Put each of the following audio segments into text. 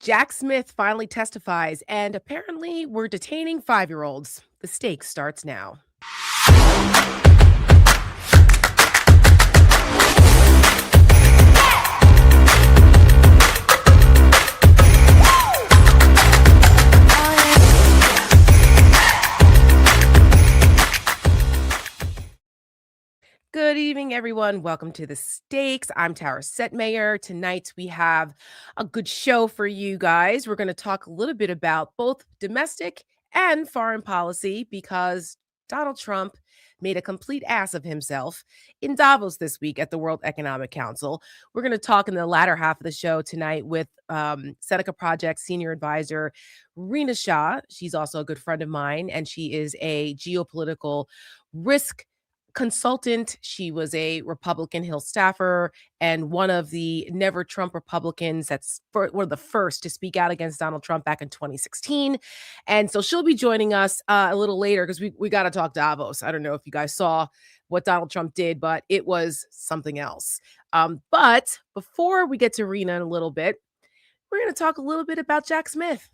Jack Smith finally testifies, and apparently we're detaining 5-year-olds. The stakes starts now. Good evening, everyone. Welcome to The Stakes. I'm Tara Setmayer. Tonight, we have a good show for you guys. We're going to talk a little bit about both domestic and foreign policy because Donald Trump made a complete ass of himself in Davos this week at the World Economic Council. We're going to talk in the latter half of the show tonight with Seneca Project senior advisor Rina Shah. She's also a good friend of mine, and she is a geopolitical risk consultant. She was a Republican Hill staffer and one of the never Trump Republicans one of the first to speak out against Donald Trump back in 2016. And so she'll be joining us a little later because we got to talk Davos. I don't know if you guys saw what Donald Trump did, but it was something else. But before we get to Rena in a little bit, we're going to talk a little bit about Jack Smith.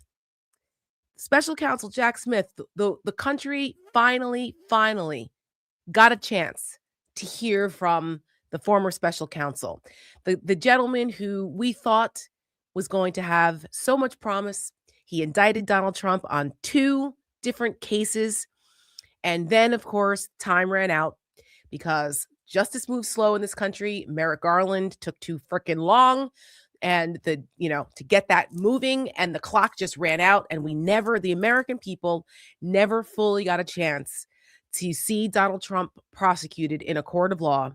Special counsel Jack Smith, the country finally got a chance to hear from the former special counsel, the gentleman who we thought was going to have so much promise. He indicted Donald Trump on 2 different cases. And then, of course, time ran out because justice moves slow in this country. Merrick Garland took too freaking long and to get that moving, and the clock just ran out, and the American people never fully got a chance to see Donald Trump prosecuted in a court of law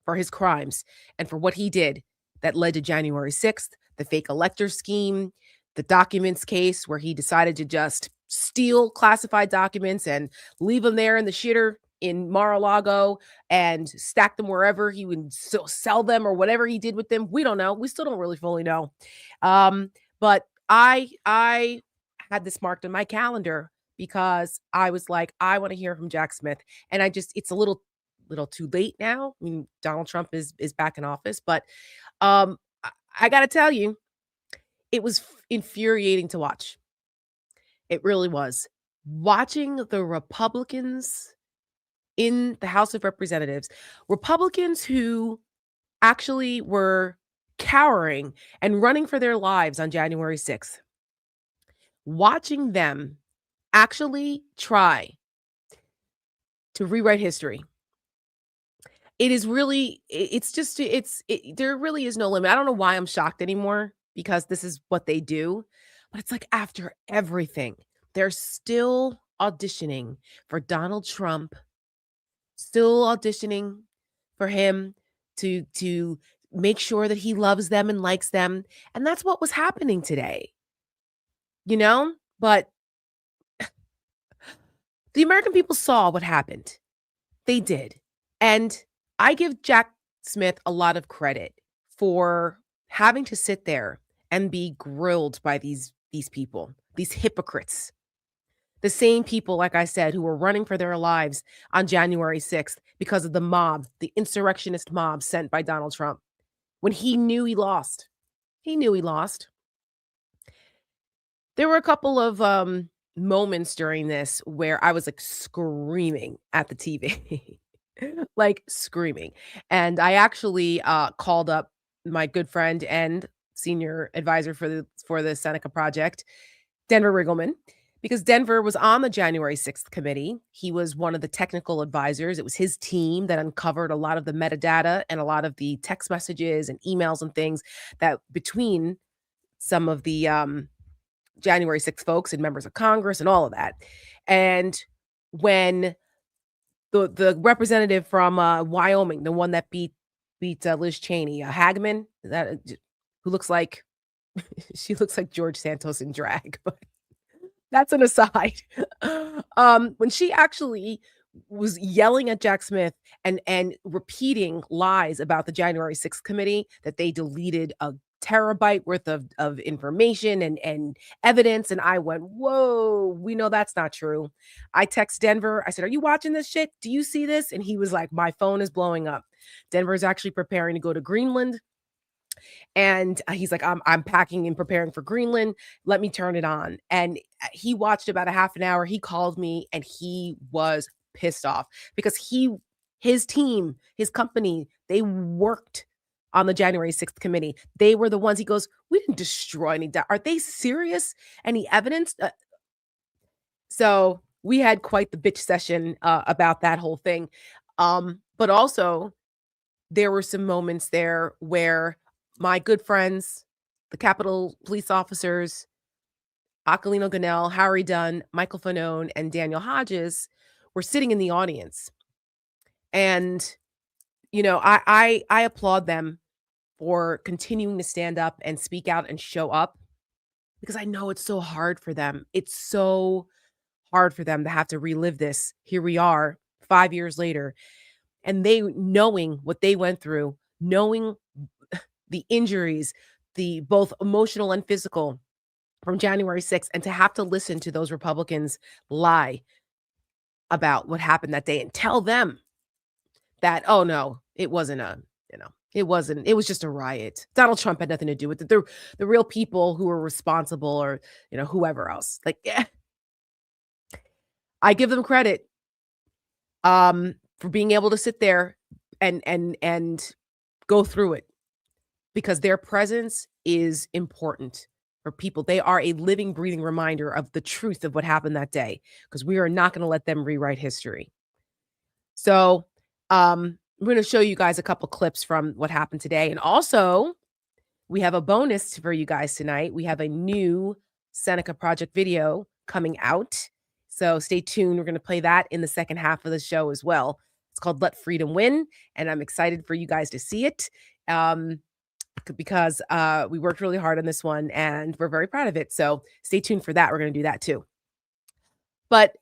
for his crimes and for what he did that led to January 6th, the fake elector scheme, the documents case where he decided to just steal classified documents and leave them there in the shitter in Mar-a-Lago and stack them wherever he would sell them or whatever he did with them. We don't know. We still don't really fully know. But I had this marked on my calendar because I was like, I want to hear from Jack Smith. And it's a little too late now. I mean, Donald Trump is back in office, but I got to tell you, it was infuriating to watch. It really was. Watching the Republicans in the House of Representatives, Republicans who actually were cowering and running for their lives on January 6th, watching them actually try to rewrite history. It is really, there really is no limit. I don't know why I'm shocked anymore because this is what they do, but it's like after everything, they're still auditioning for Donald Trump, still auditioning for him to make sure that he loves them and likes them. And that's what was happening today, but the American people saw what happened. They did. And I give Jack Smith a lot of credit for having to sit there and be grilled by these people, these hypocrites. The same people, like I said, who were running for their lives on January 6th because of the mob, the insurrectionist mob sent by Donald Trump, when he knew he lost. He knew he lost. There were a couple of moments during this where I was like screaming at the TV, like screaming. And I actually called up my good friend and senior advisor for the Seneca Project, Denver Riggleman, because Denver was on the January 6th committee. He was one of the technical advisors. It was his team that uncovered a lot of the metadata and a lot of the text messages and emails and things that between some of the January 6th folks and members of Congress and all of that. And when the representative from Wyoming, the one that beat Liz Cheney, Hagman, who looks like she looks like George Santos in drag, but that's an aside. When she actually was yelling at Jack Smith and repeating lies about the January 6th committee, that they deleted a terabyte worth of information and evidence. And I went, whoa, we know that's not true. I text Denver. I said, are you watching this shit? Do you see this? And he was like, my phone is blowing up. Denver is actually preparing to go to Greenland And he's like, I'm packing and preparing for Greenland. Let me turn it on. And he watched about a half an hour. He called me and he was pissed off because his team, his company, they worked on the January 6th committee. They were the ones. He goes, we didn't destroy any. Are they serious? Any evidence? So we had quite the bitch session about that whole thing. But also, there were some moments there where my good friends, the Capitol police officers, Aquilino Ganell, Harry Dunn, Michael Fanone, and Daniel Hodges were sitting in the audience. And, I applaud them for continuing to stand up and speak out and show up because I know it's so hard for them. It's so hard for them to have to relive this. Here we are 5 years later, and they knowing what they went through, knowing the injuries, the both emotional and physical from January 6th, and to have to listen to those Republicans lie about what happened that day and tell them that, oh no, it wasn't it was just a riot. Donald Trump had nothing to do with it. The real people who were responsible or, whoever else. Like, yeah, I give them credit for being able to sit there and go through it because their presence is important for people. They are a living, breathing reminder of the truth of what happened that day because we are not going to let them rewrite history. So, we're going to show you guys a couple clips from what happened today. And also, we have a bonus for you guys tonight. We have a new Seneca Project video coming out. So stay tuned. We're going to play that in the second half of the show as well. It's called Let Freedom Win. And I'm excited for you guys to see it because we worked really hard on this one and we're very proud of it. So stay tuned for that. We're going to do that too. But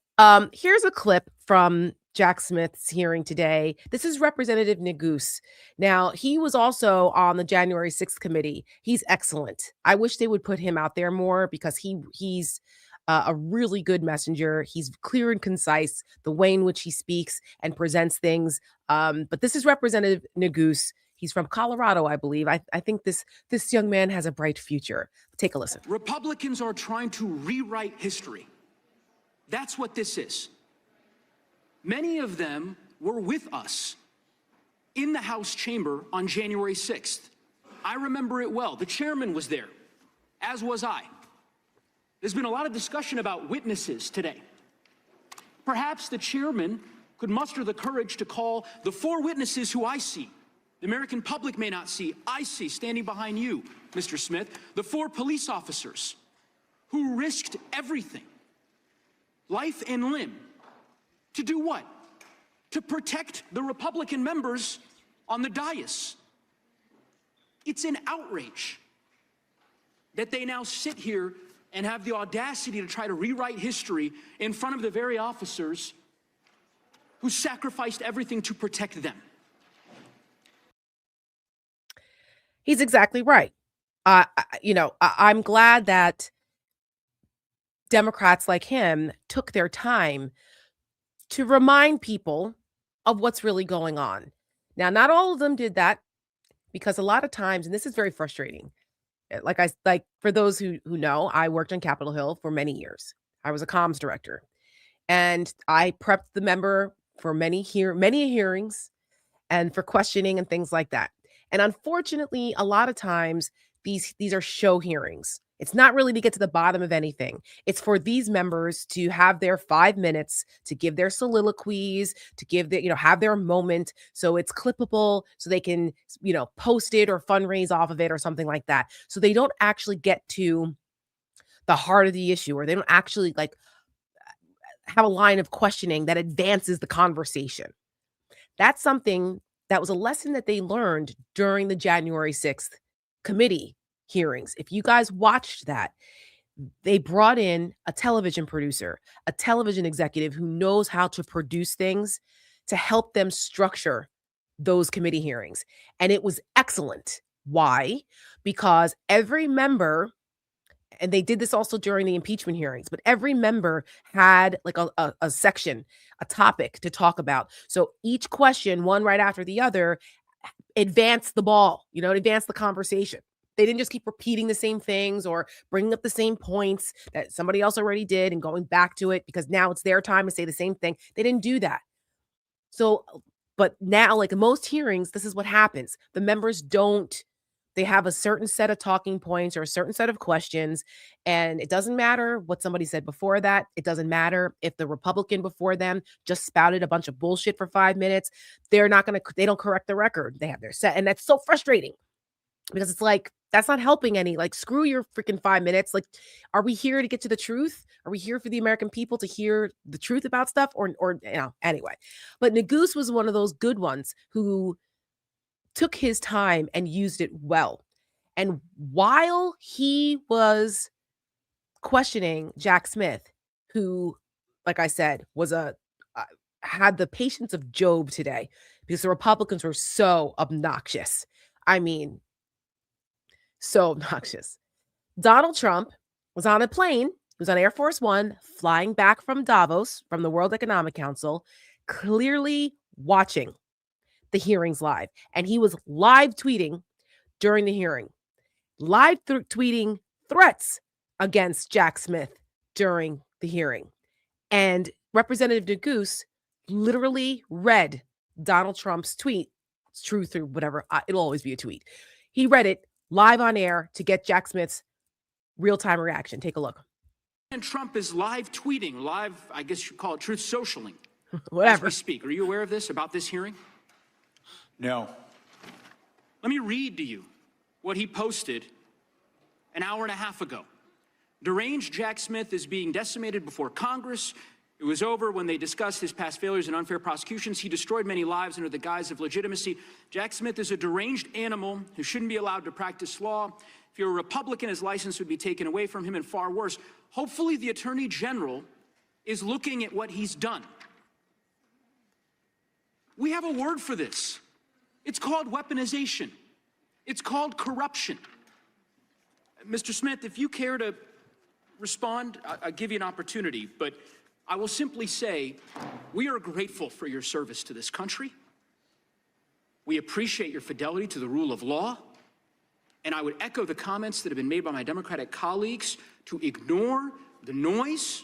here's a clip from Jack Smith's hearing today. This is Representative Neguse. Now, he was also on the January 6th committee. He's excellent. I wish they would put him out there more because he's a really good messenger. He's clear and concise, the way in which he speaks and presents things. But this is Representative Neguse. He's from Colorado, I believe. I think this young man has a bright future. Take a listen. Republicans are trying to rewrite history. That's what this is. Many of them were with us in the House chamber on January 6th. I remember it well. The chairman was there, as was I. There's been a lot of discussion about witnesses today. Perhaps the chairman could muster the courage to call the 4 witnesses who I see. The American public may not see. I see, standing behind you, Mr. Smith, the 4 police officers who risked everything, life and limb, to do what? To protect the Republican members on the dais. It's an outrage that they now sit here and have the audacity to try to rewrite history in front of the very officers who sacrificed everything to protect them. He's exactly right. I'm glad that Democrats like him took their time to remind people of what's really going on. Now, not all of them did that because a lot of times, and this is very frustrating. Like for those who know, I worked on Capitol Hill for many years. I was a comms director, and I prepped the member for many hearings and for questioning and things like that. And unfortunately, a lot of times these are show hearings. It's not really to get to the bottom of anything. It's for these members to have their 5 minutes to give their soliloquies, to give have their moment. So it's clippable so they can, post it or fundraise off of it or something like that. So they don't actually get to the heart of the issue, or they don't actually have a line of questioning that advances the conversation. That's something that was a lesson that they learned during the January 6th committee hearings. If you guys watched that, they brought in a television producer, a television executive who knows how to produce things to help them structure those committee hearings. And it was excellent. Why? Because every member, and they did this also during the impeachment hearings, but every member had like a section, a topic to talk about. So each question, one right after the other, advance the ball, advance the conversation. They didn't just keep repeating the same things or bringing up the same points that somebody else already did and going back to it because now it's their time to say the same thing. They didn't do that. So, but now, like most hearings, this is what happens. The members don't, they have a certain set of talking points or a certain set of questions. And it doesn't matter what somebody said before that. It doesn't matter if the Republican before them just spouted a bunch of bullshit for 5 minutes. They're not going to, they don't correct the record. They have their set. And that's so frustrating because it's like, that's not helping any. Like, screw your freaking 5 minutes. Like, are we here to get to the truth? Are we here for the American people to hear the truth about stuff? Anyway. But Nagoose was one of those good ones who took his time and used it well. And while he was questioning Jack Smith, who, like I said, was had the patience of Job today because the Republicans were so obnoxious. I mean, so obnoxious. Donald Trump was on a plane, was on Air Force One, flying back from Davos, from the World Economic Council, clearly watching the hearings live. And he was live tweeting during the hearing, tweeting threats against Jack Smith during the hearing. And Representative DeGoose literally read Donald Trump's tweet. It's truth or whatever. It'll always be a tweet. He read it live on air to get Jack Smith's real-time reaction. Take a look. And Trump is live tweeting, I guess you call it truth socialing. Whatever. As we speak. Are you aware of this, about this hearing? No. Let me read to you what he posted an hour and a half ago. Deranged Jack Smith is being decimated before Congress. It was over when they discussed his past failures and unfair prosecutions. He destroyed many lives under the guise of legitimacy. Jack Smith is a deranged animal who shouldn't be allowed to practice law. If you're a Republican, his license would be taken away from him, and far worse. Hopefully, the Attorney General is looking at what he's done. We have a word for this. It's called weaponization. It's called corruption. Mr. Smith, if you care to respond, I'll give you an opportunity, but I will simply say we are grateful for your service to this country. We appreciate your fidelity to the rule of law. And I would echo the comments that have been made by my Democratic colleagues to ignore the noise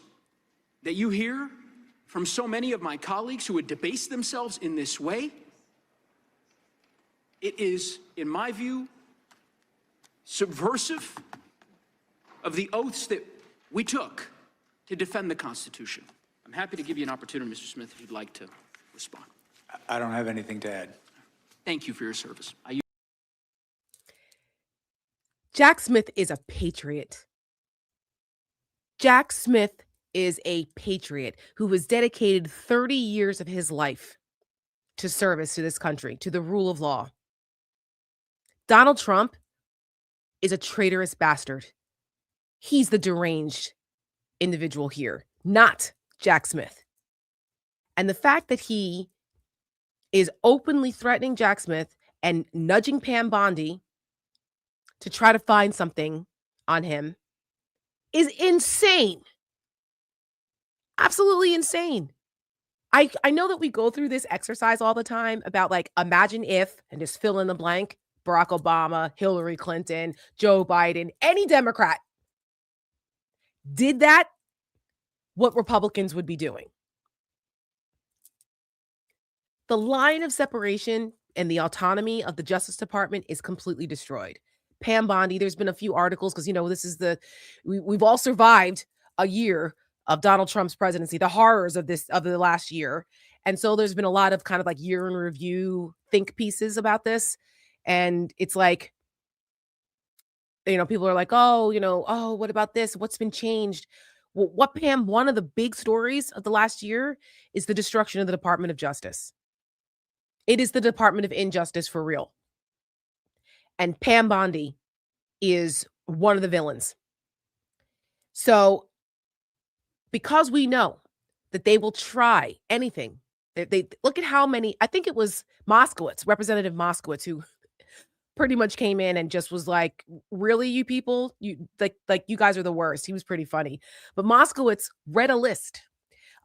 that you hear from so many of my colleagues who would debase themselves in this way. It is, in my view, subversive of the oaths that we took to defend the Constitution. I'm happy to give you an opportunity, Mr. Smith, if you'd like to respond. I don't have anything to add. Thank you for your service. Jack Smith is a patriot. Jack Smith is a patriot who has dedicated 30 years of his life to service to this country, to the rule of law. Donald Trump is a traitorous bastard. He's the deranged individual here, not Jack Smith. And the fact that he is openly threatening Jack Smith and nudging Pam Bondi to try to find something on him is insane. Absolutely insane. I know that we go through this exercise all the time about like, imagine if, and just fill in the blank, Barack Obama, Hillary Clinton, Joe Biden, any Democrat did that, what Republicans would be doing. The line of separation and the autonomy of the Justice Department is completely destroyed. Pam Bondi, there's been a few articles because, this is we've all survived a year of Donald Trump's presidency, the horrors of the last year. And so there's been a lot of kind of like year in review think pieces about this. And it's like, people are like, oh, what about this? What's been changed? Well, one of the big stories of the last year is the destruction of the Department of Justice. It is the Department of Injustice for real. And Pam Bondi is one of the villains. So, because we know that they will try anything, they look at how many, I think it was Representative Moskowitz, who pretty much came in and just was like, really, you people, you like you guys are the worst. He was pretty funny. But Moskowitz read a list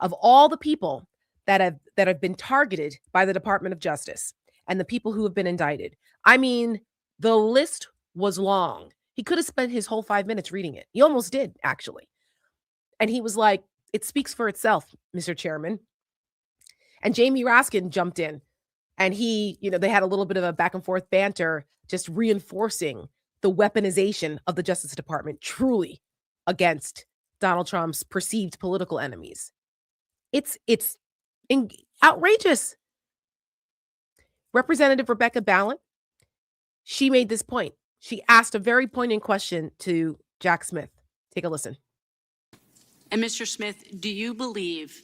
of all the people that have been targeted by the Department of Justice. and the people who have been indicted. I mean, the list was long. He could have spent his whole 5 minutes reading it. He almost did, actually. And he was like, it speaks for itself, Mr. Chairman. And Jamie Raskin jumped in and they had a little bit of a back and forth banter, just reinforcing the weaponization of the Justice Department truly against Donald Trump's perceived political enemies. It's outrageous. Representative Rebecca Ballant, she made this point. She asked a very poignant question to Jack Smith. Take a listen. And Mr. Smith, do you believe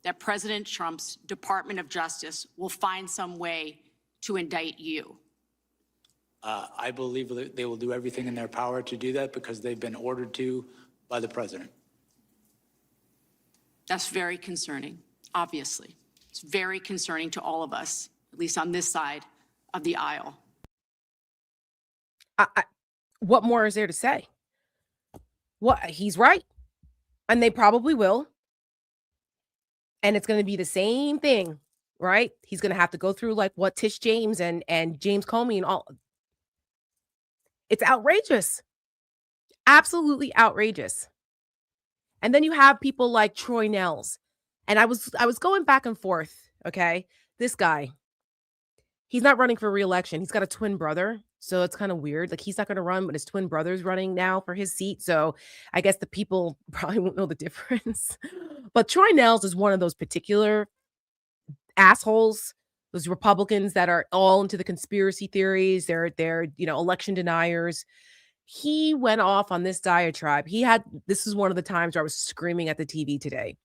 that President Trump's Department of Justice will find some way to indict you? I believe that they will do everything in their power to do that because they've been ordered to by the president. That's very concerning, obviously. It's very concerning to all of us, at least on this side of the aisle. What more is there to say? What he's right. And they probably will. And it's going to be the same thing, right? He's going to have to go through like what Tish James and James Comey and all. It's outrageous. Absolutely outrageous. And then you have people like Troy Nels. And I was going back and forth, okay? This guy, he's not running for re-election. He's got a twin brother. So it's kind of weird. Like he's not going to run, but his twin brother's running now for his seat. So I guess the people probably won't know the difference. But Troy Nels is one of those particular assholes, those Republicans that are all into the conspiracy theories. They're election deniers. He went off on this diatribe. This is one of the times where I was screaming at the TV today,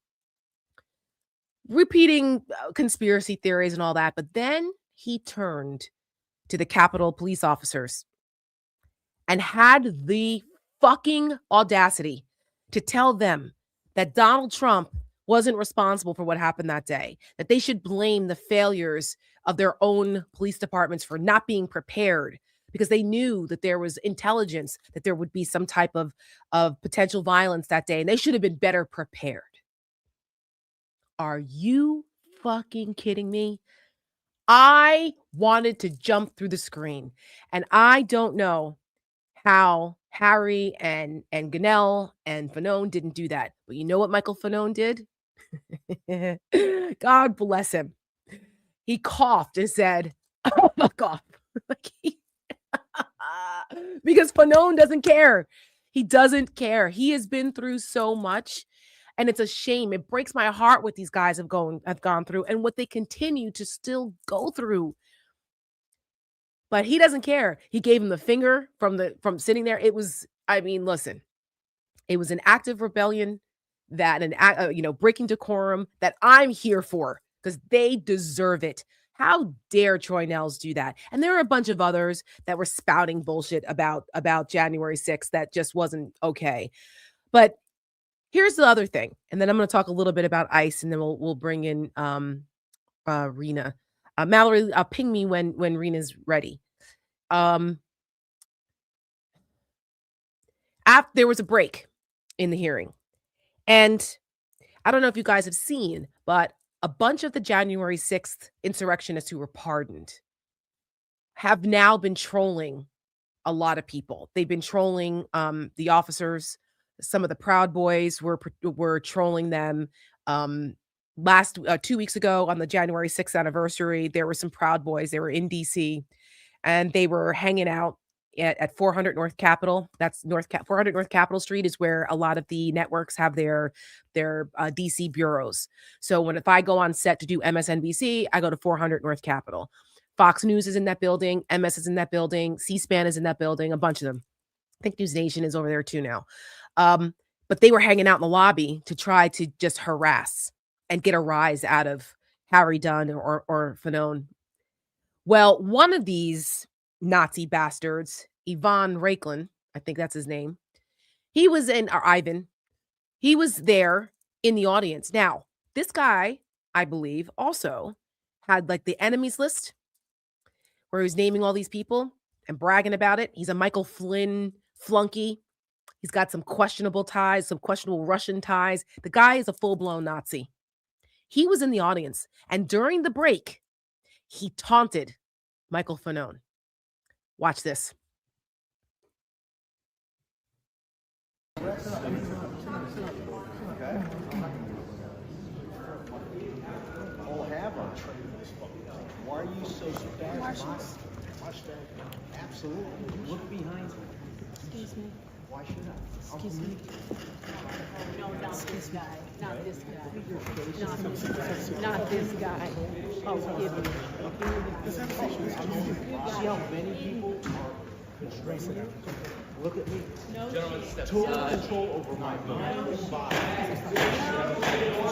repeating conspiracy theories and all that. But then he turned to the Capitol police officers and had the fucking audacity to tell them that Donald Trump wasn't responsible for what happened that day, that they should blame the failures of their own police departments for not being prepared because they knew that there was intelligence, that there would be some type of potential violence that day, and they should have been better prepared. Are you fucking kidding me? I wanted to jump through the screen, and I don't know how Harry and Ganell and Fanone didn't do that. But you know what Michael Fanone did? God bless him. He coughed and said, "Oh, fuck off." Because Fanone doesn't care. He doesn't care. He has been through so much. And it's a shame. It breaks my heart what these guys have gone through and what they continue to still go through. But he doesn't care. He gave him the finger from sitting there. Listen, it was an act of rebellion breaking decorum that I'm here for because they deserve it. How dare Troy Nels do that? And there are a bunch of others that were spouting bullshit about January 6th that just wasn't okay. But here's the other thing, and then I'm going to talk a little bit about ICE, and then we'll bring in Rina. Mallory, ping me when Rina's ready. There was a break in the hearing, and I don't know if you guys have seen, but a bunch of the January 6th insurrectionists who were pardoned have now been trolling a lot of people. They've been trolling the officers. Some of the Proud Boys were trolling them. 2 weeks ago on the January 6th anniversary, there were some Proud Boys. They were in DC, and they were hanging out at 400 North Capitol. That's 400 North Capitol Street is where a lot of the networks have their DC bureaus. So if I go on set to do MSNBC, I go to 400 North Capitol. Fox News is in that building. MS is in that building. C-SPAN is in that building. A bunch of them. I think News Nation is over there too now. But they were hanging out in the lobby to try to just harass and get a rise out of Harry Dunn or Fanone. Well, one of these Nazi bastards, Ivan Raiklin, I think that's his name. He was Ivan. He was there in the audience. Now, this guy, I believe, also had like the enemies list where he was naming all these people and bragging about it. He's a Michael Flynn flunky. He's got some questionable ties, some questionable Russian ties. The guy is a full-blown Nazi. He was in the audience, and during the break, he taunted Michael Fanone. Watch this. All have our trainers. Why are you so spasmodic? Absolutely. Look behind you. Excuse me. Why should I? Excuse me. No, not this guy. Not this guy. Not this guy. Oh, give me. See how many people are constraining you? Look at me. Total control over my mind and body.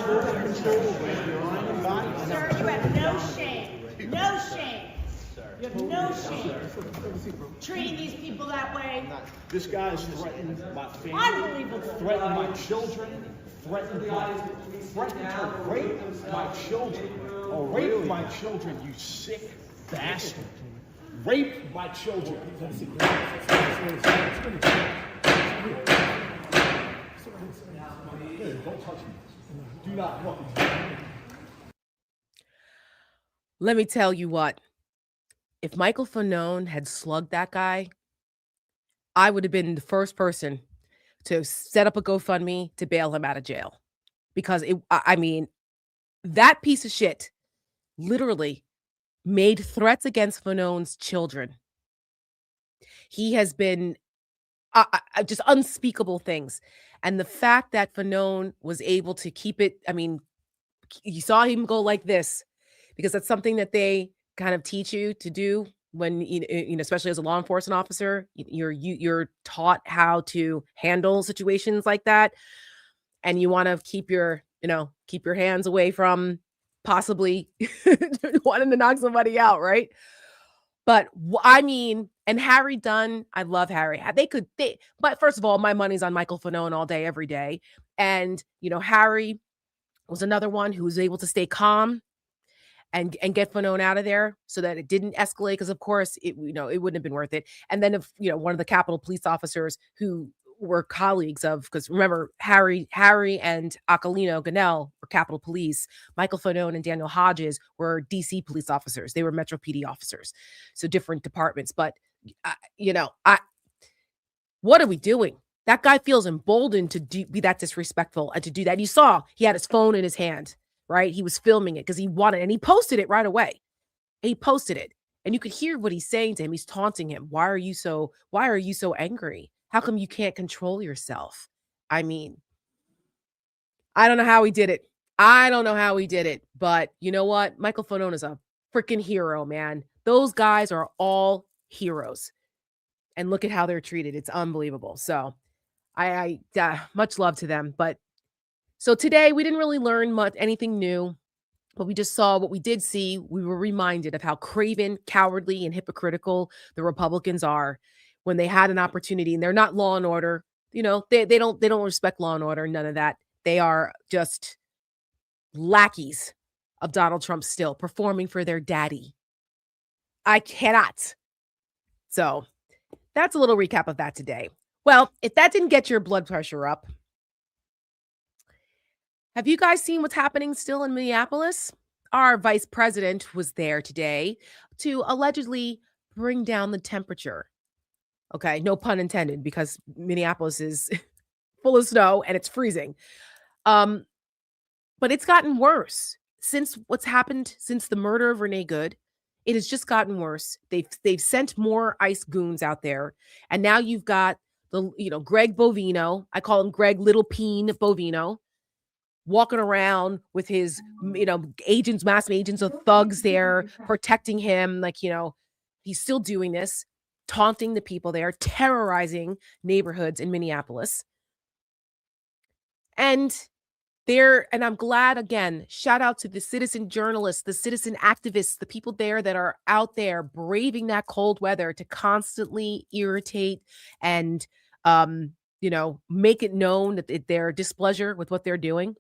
Total control over your mind and body. Sir, you have no shame. No shame. You have no shame. Treating these people that way. This guy has threatened my family, Unbelievable. threatened my children, threatened to rape my children. Oh, rape my children, you sick bastard. Rape my children. Don't touch me. Do not look. Let me tell you what. If Michael Fanone had slugged that guy, I would have been the first person to set up a GoFundMe to bail him out of jail. Because I mean, that piece of shit literally made threats against Fanone's children. He has been just unspeakable things. And the fact that Fanone was able to keep it, I mean, you saw him go like this, because that's something that they kind of teach you to do when, especially as a law enforcement officer, you're taught how to handle situations like that. And you want to keep your hands away from possibly wanting to knock somebody out, right? But I mean, and Harry Dunn, I love Harry. But first of all, my money's on Michael Fanone all day, every day. And, Harry was another one who was able to stay calm and get Fanone out of there so that it didn't escalate. Because of course, it wouldn't have been worth it. And then if, one of the Capitol police officers who were colleagues of, because remember, Harry and Aquilino Ganell were Capitol Police. Michael Fanone and Daniel Hodges were DC police officers. They were Metro PD officers. So different departments. But, what are we doing? That guy feels emboldened to be that disrespectful and to do that. You saw he had his phone in his hand, right? He was filming it because he wanted, and he posted it right away. He posted it. And you could hear what he's saying to him. He's taunting him. Why are you so angry? How come you can't control yourself? I mean, I don't know how he did it. But you know what? Michael Fanone is a freaking hero, man. Those guys are all heroes. And look at how they're treated. It's unbelievable. So I much love to them. But so today we didn't really learn anything new, but we just saw what we did see. We were reminded of how craven, cowardly, and hypocritical the Republicans are when they had an opportunity, and they're not law and order. They don't respect law and order, none of that. They are just lackeys of Donald Trump, still performing for their daddy. I cannot. So that's a little recap of that today. Well, if that didn't get your blood pressure up, have you guys seen what's happening still in Minneapolis? Our vice president was there today to allegedly bring down the temperature. Okay, no pun intended, because Minneapolis is full of snow and it's freezing. But it's gotten worse since what's happened since the murder of Renee Good. It has just gotten worse. They've sent more ICE goons out there, and now you've got Greg Bovino. I call him Greg Little Peen Bovino, walking around with his agents, mass agents of thugs there protecting him. Like he's still doing this, taunting the people there, terrorizing neighborhoods in Minneapolis. And I'm glad, again, shout out to the citizen journalists, the citizen activists, the people there that are out there braving that cold weather to constantly irritate and, make it known that their displeasure with what they're doing.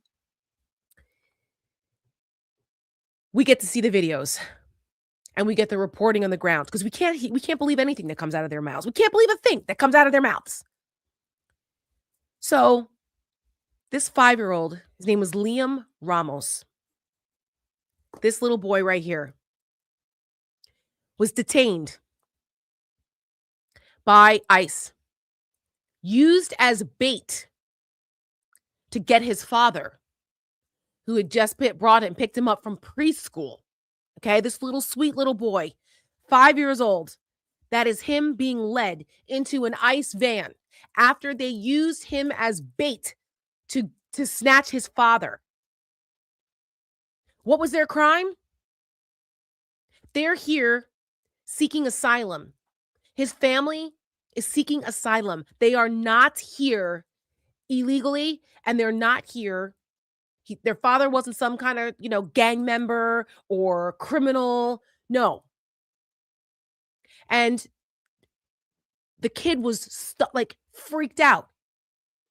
We get to see the videos and we get the reporting on the ground, because we can't believe anything that comes out of their mouths. We can't believe a thing that comes out of their mouths. So this 5-year-old, his name was Liam Ramos. This little boy right here, was detained by ICE, used as bait to get his father, who had just picked him up from preschool. Okay, this little sweet little boy, 5 years old. That is him being led into an ICE van after they used him as bait to snatch his father. What was their crime? They're here seeking asylum. His family is seeking asylum. They are not here illegally, and they're not here. Their father wasn't some kind of, gang member or criminal. No. And the kid was freaked out.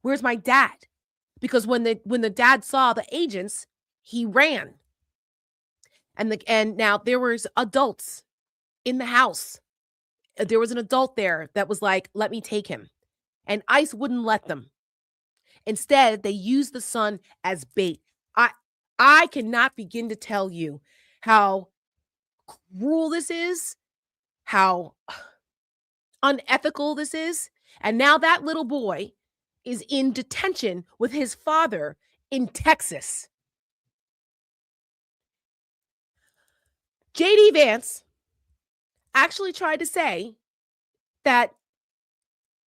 Where's my dad? Because when the dad saw the agents, he ran. And now there was adults in the house. There was an adult there that was like, "Let me take him." And ICE wouldn't let them. Instead, they used the son as bait. I cannot begin to tell you how cruel this is, how unethical this is. And now that little boy is in detention with his father in Texas. JD Vance actually tried to say that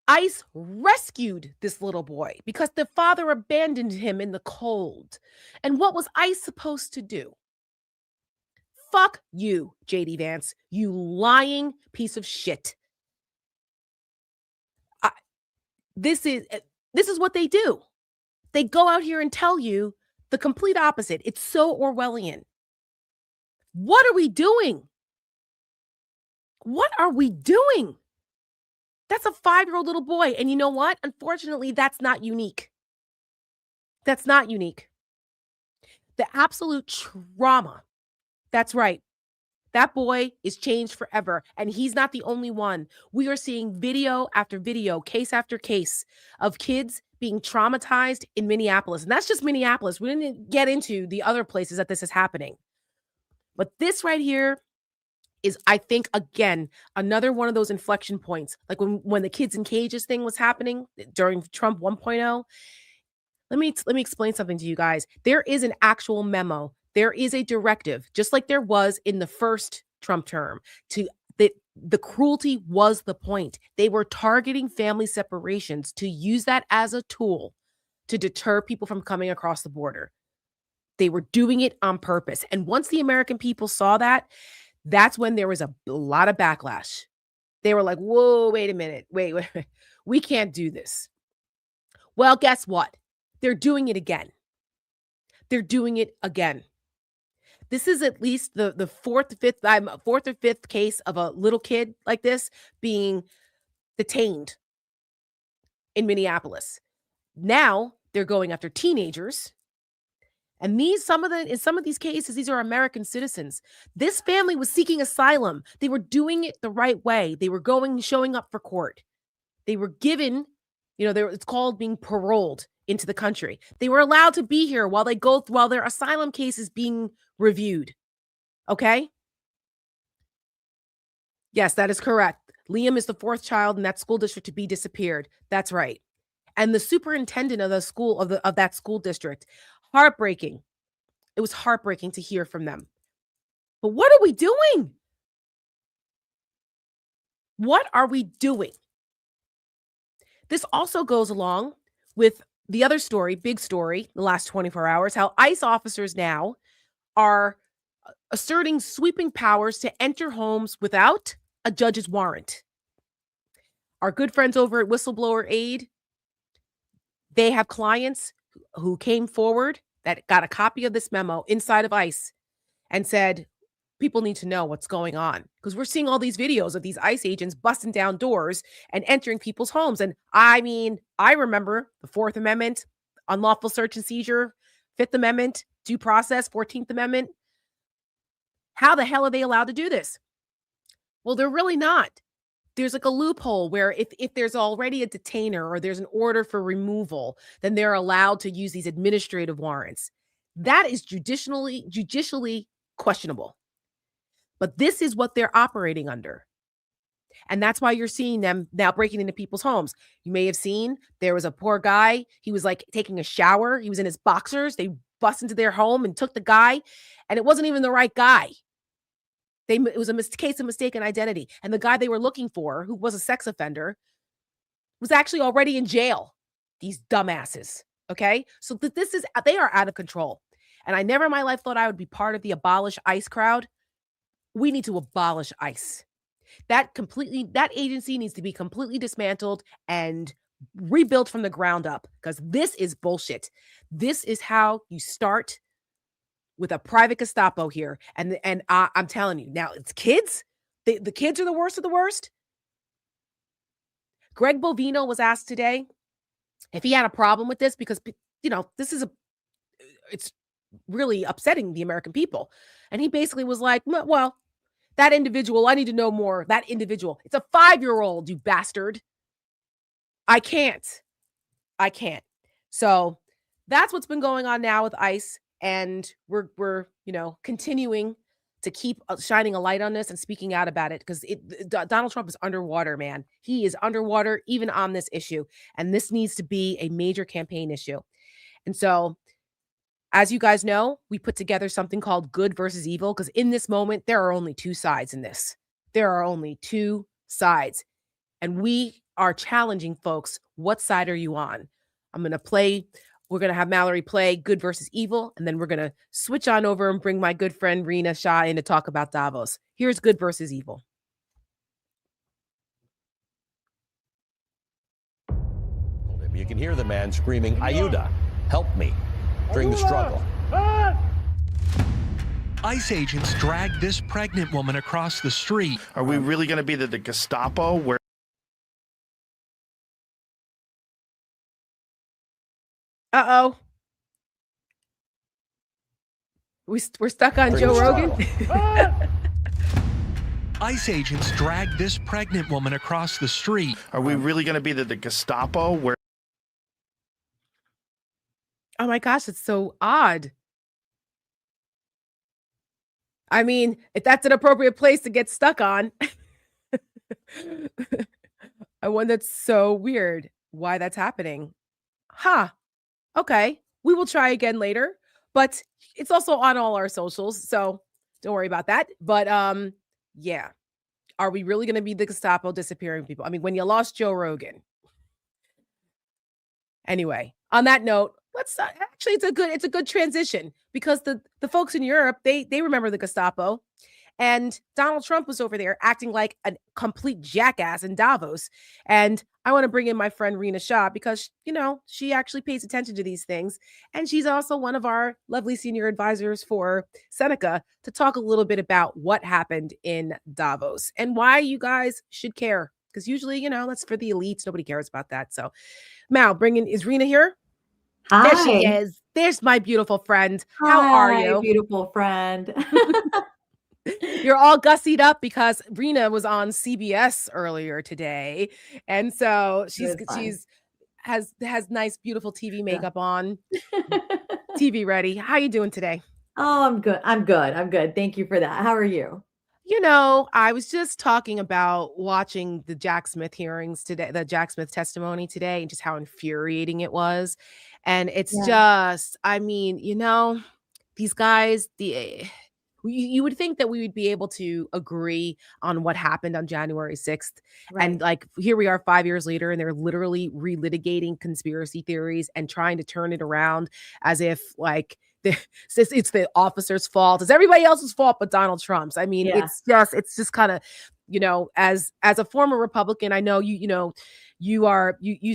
ICE rescued this little boy because the father abandoned him in the cold. And what was ICE supposed to do? Fuck you, JD Vance, you lying piece of shit. This is what they do. They go out here and tell you the complete opposite. It's so Orwellian. What are we doing? What are we doing? That's a 5-year-old little boy. And you know what? Unfortunately, that's not unique. That's not unique. The absolute trauma. That's right. That boy is changed forever. And he's not the only one. We are seeing video after video, case after case of kids being traumatized in Minneapolis. And that's just Minneapolis. We didn't get into the other places that this is happening. But this right here is, I think, again, another one of those inflection points. Like when the kids in cages thing was happening during Trump 1.0. Let me explain something to you guys. There is an actual memo. There is a directive, just like there was in the first Trump term, the cruelty was the point. They were targeting family separations to use that as a tool to deter people from coming across the border. They were doing it on purpose. And once the American people saw that, that's when there was a lot of backlash. They were like, whoa, wait a minute. Wait. We can't do this. Well, guess what? They're doing it again. They're doing it again. This is at least the fourth or fifth case of a little kid like this being detained in Minneapolis. Now they're going after teenagers. And in some of these cases, these are American citizens. This family was seeking asylum. They were doing it the right way. They were showing up for court. They were given, it's called being paroled into the country. They were allowed to be here while their asylum case is being reviewed. Okay? Yes, that is correct. Liam is the 4th child in that school district to be disappeared. That's right. And the superintendent of that school district, heartbreaking. It was heartbreaking to hear from them. But what are we doing? What are we doing? This also goes along with the other story, big story, the last 24 hours, how ICE officers now are asserting sweeping powers to enter homes without a judge's warrant. Our good friends over at Whistleblower Aid, they have clients who came forward that got a copy of this memo inside of ICE and said, people need to know what's going on because we're seeing all these videos of these ICE agents busting down doors and entering people's homes. And I mean, I remember the 4th Amendment, unlawful search and seizure, 5th Amendment, due process, 14th Amendment. How the hell are they allowed to do this? Well, they're really not. There's like a loophole where if there's already a detainer or there's an order for removal, then they're allowed to use these administrative warrants. That is judicially questionable. But this is what they're operating under. And that's why you're seeing them now breaking into people's homes. You may have seen there was a poor guy. He was like taking a shower. He was in his boxers. They bust into their home and took the guy. And it wasn't even the right guy. It was a case of mistaken identity. And the guy they were looking for, who was a sex offender, was actually already in jail. These dumbasses. Okay. So they are out of control. And I never in my life thought I would be part of the abolish ICE crowd. We need to abolish ICE. That agency needs to be completely dismantled and rebuilt from the ground up, because this is bullshit. This is how you start with a private Gestapo here. And I'm telling you, now it's kids. The kids are the worst of the worst. Greg Bovino was asked today if he had a problem with this, because, it's really upsetting the American people. And he basically was like, well, that individual, I need to know more. That individual, it's a 5-year-old, you bastard. I can't. So that's what's been going on now with ICE. And we're continuing to keep shining a light on this and speaking out about it, because Donald Trump is underwater, man. He is underwater even on this issue. And this needs to be a major campaign issue. And so, as you guys know, we put together something called Good versus Evil, because in this moment, there are only two sides in this. There are only two sides. And we are challenging folks. What side are you on? We're going to have Mallory play Good versus Evil, and then we're going to switch on over and bring my good friend Rina, Shah in to talk about Davos. Here's Good versus Evil. You can hear the man screaming, "Ayuda, help me," during the struggle. ICE agents dragged this pregnant woman across the street. Are we really going to be the Gestapo where Uh-oh. We're stuck on Joe Rogan. ICE agents dragged this pregnant woman across the street. Are we really going to be the Gestapo where Oh my gosh, it's so odd. I mean, if that's an appropriate place to get stuck on. That's so weird why that's happening. Huh. Okay. We will try again later, but it's also on all our socials, so don't worry about that. But yeah. Are we really going to be the Gestapo disappearing people? I mean, when you lost Joe Rogan. Anyway, on that note, let's actually it's a good transition, because the folks in Europe, they remember the Gestapo, and Donald Trump was over there acting like a complete jackass in Davos. And I want to bring in my friend Rina Shah, because she actually pays attention to these things, and she's also one of our lovely senior advisors for Seneca, to talk a little bit about what happened in Davos and why you guys should care, because usually that's for the elites. Nobody cares about that. So Mal, is Rina here? Hi. There she is. There's my beautiful friend. How are you? Beautiful friend. You're all gussied up because Rina was on CBS earlier today. And so has nice, beautiful TV makeup on. TV ready. How you doing today? Oh, I'm good. I'm good. Thank you for that. How are you? I was just talking about watching the Jack Smith hearings today, the Jack Smith testimony today, and just how infuriating it was. And it's just, I mean, these guys, you would think that we would be able to agree on what happened on January 6th. Right. And like, here we are 5 years later, and they're literally relitigating conspiracy theories and trying to turn it around as if like, it's the officer's fault. It's everybody else's fault but Donald Trump's. I mean, it's just kind of, as a former Republican, I know you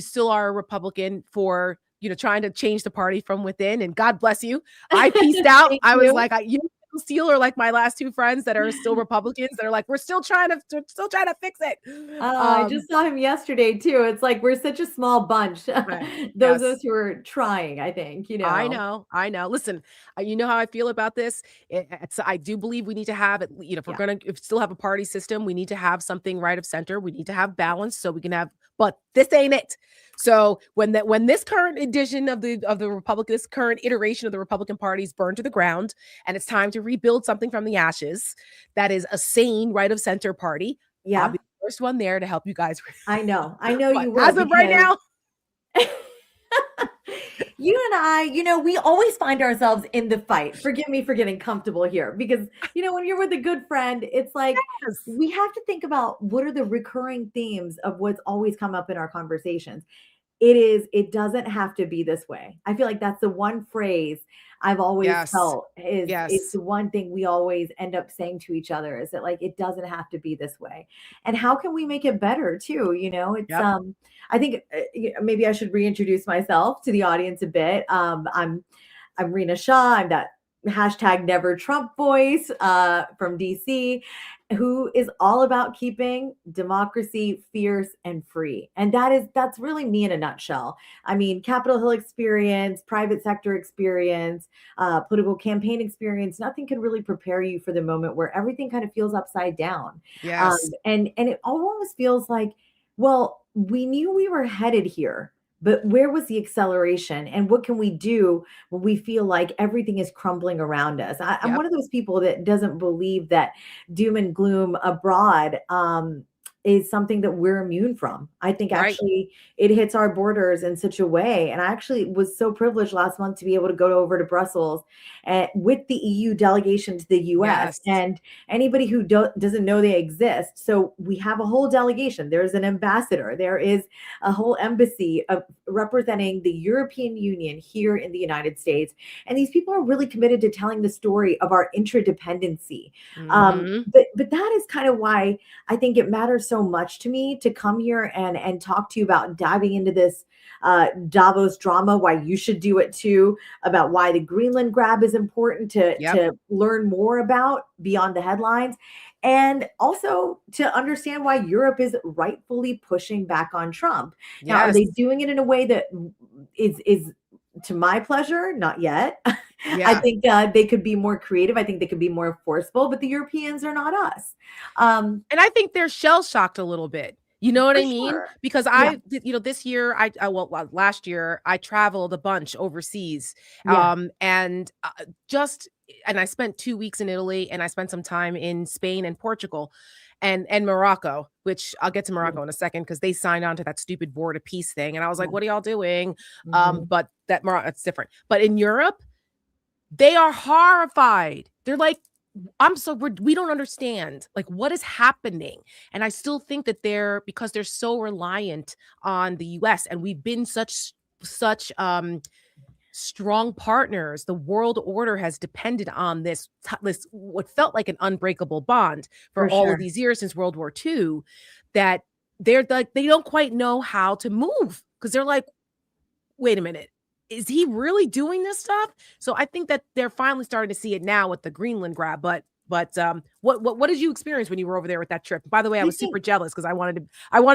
still are a Republican for, trying to change the party from within, and God bless you. I pieced out. I was like, Steele are like my last two friends that are still Republicans that are like, we're still trying to fix it. I just saw him yesterday too. It's like we're such a small bunch. Right. Those of us who are trying, I think, I know. Listen, you know how I feel about this. I do believe we need to have it. If we're going to still have a party system, we need to have something right of center. We need to have balance so we can have, but this ain't it. So when this current edition of the Republic, this current iteration of the Republican Party is burned to the ground, and it's time to rebuild something from the ashes that is a sane right of center party, I'll be Yeah, the first one there to help you guys. I know But you will, as of right because now, you and I, we always find ourselves in the fight. Forgive me for getting comfortable here, because, when you're with a good friend, it's like yes, we have to think about what are the recurring themes of what's always come up in our conversations. It doesn't have to be this way. I feel like that's the one phrase I've always yes, felt is yes, the one thing we always end up saying to each other, is that, like, it doesn't have to be this way. And how can we make it better too? It's yep, I think maybe I should reintroduce myself to the audience a bit. I'm Rina Shah. I'm that hashtag never Trump voice from DC, who is all about keeping democracy fierce and free. And that's really me in a nutshell. I mean, Capitol Hill experience, private sector experience, political campaign experience, nothing can really prepare you for the moment where everything kind of feels upside down. yes, And it almost feels like, well, we knew we were headed here, but where was the acceleration, and what can we do when we feel like everything is crumbling around us? I'm yep, one of those people that doesn't believe that doom and gloom abroad is something that we're immune from. I think right, actually it hits our borders in such a way. And I actually was so privileged last month to be able to go over to Brussels with the EU delegation to the US. yes, And anybody who doesn't know they exist, so we have a whole delegation. There's an ambassador. There is a whole embassy of representing the European Union here in the United States. And these people are really committed to telling the story of our interdependency. hmm, But that is kind of why I think it matters so much to me to come here and talk to you about diving into this Davos drama, why you should do it too, about why the Greenland grab is important yep, to learn more about beyond the headlines, and also to understand why Europe is rightfully pushing back on Trump. Now, are yes, they doing it in a way that is to my pleasure? Not yet. I yeah. think they could be more creative. I think they could be more forceful, but the Europeans are not us. And I think they're shell shocked a little bit. You know what For I mean? sure. Because Yeah. this year, last year, I traveled a bunch overseas. Yeah. And and I spent 2 weeks in Italy, and I spent some time in Spain and Portugal and Morocco, which I'll get to Yeah. Morocco in a second because they signed on to that stupid Board of Peace thing. And I was like, Yeah. what are y'all doing? Mhm. But that Morocco, it's different. But in Europe, they are horrified. They're like, we don't understand like what is happening. And I still think that because they're so reliant on the US, and we've been such strong partners. The world order has depended on this what felt like an unbreakable bond for For all of sure. these years since World War II, that they're like they don't quite know how to move because they're like, wait a minute, is he really doing this stuff? So I think that they're finally starting to see it now with the Greenland grab. But what did you experience when you were over there with that trip? By the way, I I was super think jealous because I wanted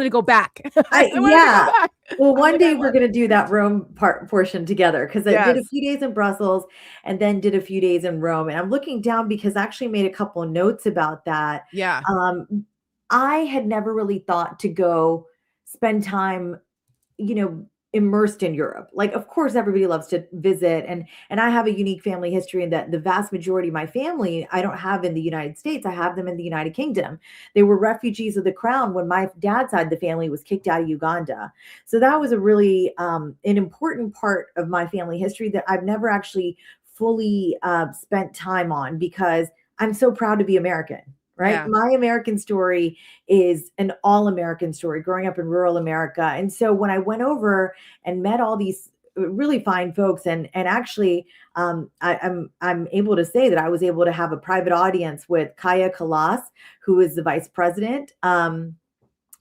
to go back. I I wanted to go yeah. back. Well, I was one like, I day we're love gonna do that Rome portion together, because I did a yes, few days in Brussels and then did a few days in Rome. And I'm looking down because I actually made a couple of notes about that. yeah, Um, I had never really thought to go spend time, you know, immersed in Europe. Like, of course, everybody loves to visit, and I have a unique family history in that the vast majority of my family I don't have in the United States. I have them in the United Kingdom. They were refugees of the crown when my dad's side of the family was kicked out of Uganda. So that was a really an important part of my family history that I've never actually fully spent time on, because I'm so proud to be American. Right. yeah, My American story is an all American story growing up in rural America. And so when I went over and met all these really fine folks, and actually I'm able to say that I was able to have a private audience with Kaya Kalas, who is the vice president.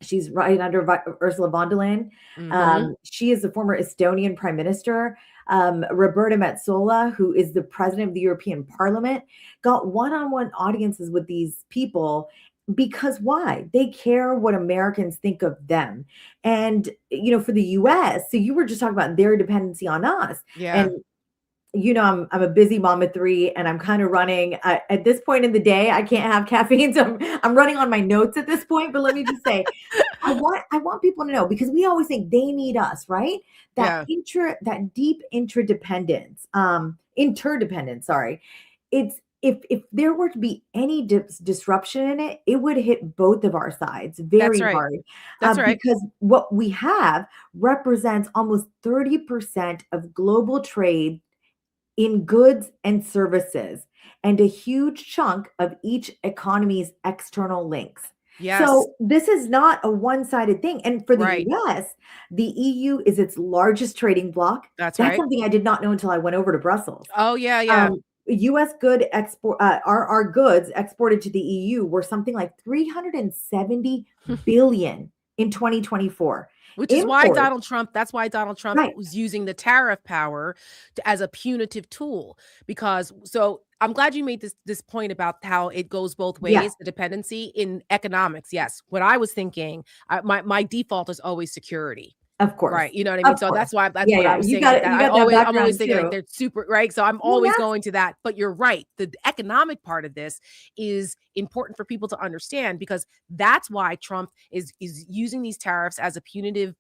She's right under Ursula von der Leyen. mm-hmm, She is the former Estonian prime minister. Roberta Metsola, who is the president of the European Parliament, got one-on-one audiences with these people. Because why? They care what Americans think of them. And, for the US, so you were just talking about their dependency on us. And yeah. I'm a busy mom of three, and I'm kind of running at this point in the day. I can't have caffeine, so I'm running on my notes at this point. But let me just say, I want people to know, because we always think they need us, right? Yeah, That deep interdependence, sorry. It's if there were to be any disruption in it, it would hit both of our sides that's very right. hard, That's right. because what we have represents almost 30% of global trade in goods and services, and a huge chunk of each economy's external links. Yes, So this is not a one-sided thing. And for the right. US, the EU is its largest trading bloc. That's That's right. something I did not know until I went over to Brussels. Oh, yeah, yeah. US good export our goods exported to the EU were something like 370 billion in 2024. Which is why Imports, Donald Trump that's why Donald Trump right, was using the tariff power as a punitive tool, because so I'm glad you made this point about how it goes both yeah, ways, the dependency in economics. Yes, what I was thinking, my default is always security. of course. Right, you know what I mean? Of So course. that's Yeah, what I yeah, was saying like that. you got that I'm always background thinking like too. they're super right. So I'm Well, always that's going to that. But you're right. The economic part of this is important for people to understand, because that's why Trump is using these tariffs as a punitive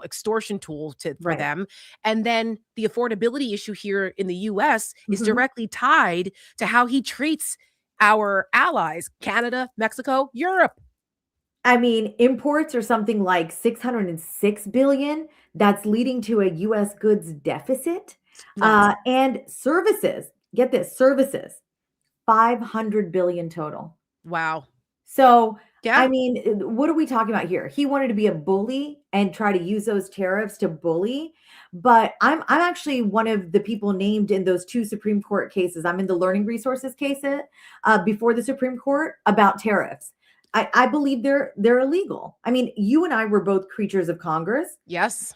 extortion tool for right. them. And then the affordability issue here in the US is Mhm. directly tied to how he treats our allies, Canada, Mexico, Europe. I mean, imports are something like 606 billion. That's leading to a US goods deficit. Nuts. And services, get this, services, 500 billion total. Wow. So, I Yeah. mean, what are we talking about here? He wanted to be a bully and try to use those tariffs to bully, but I'm actually one of the people named in those two Supreme Court cases. I'm in the learning resources case before the Supreme Court about tariffs. I believe they're illegal. I mean, you and I were both creatures of Congress. Yes.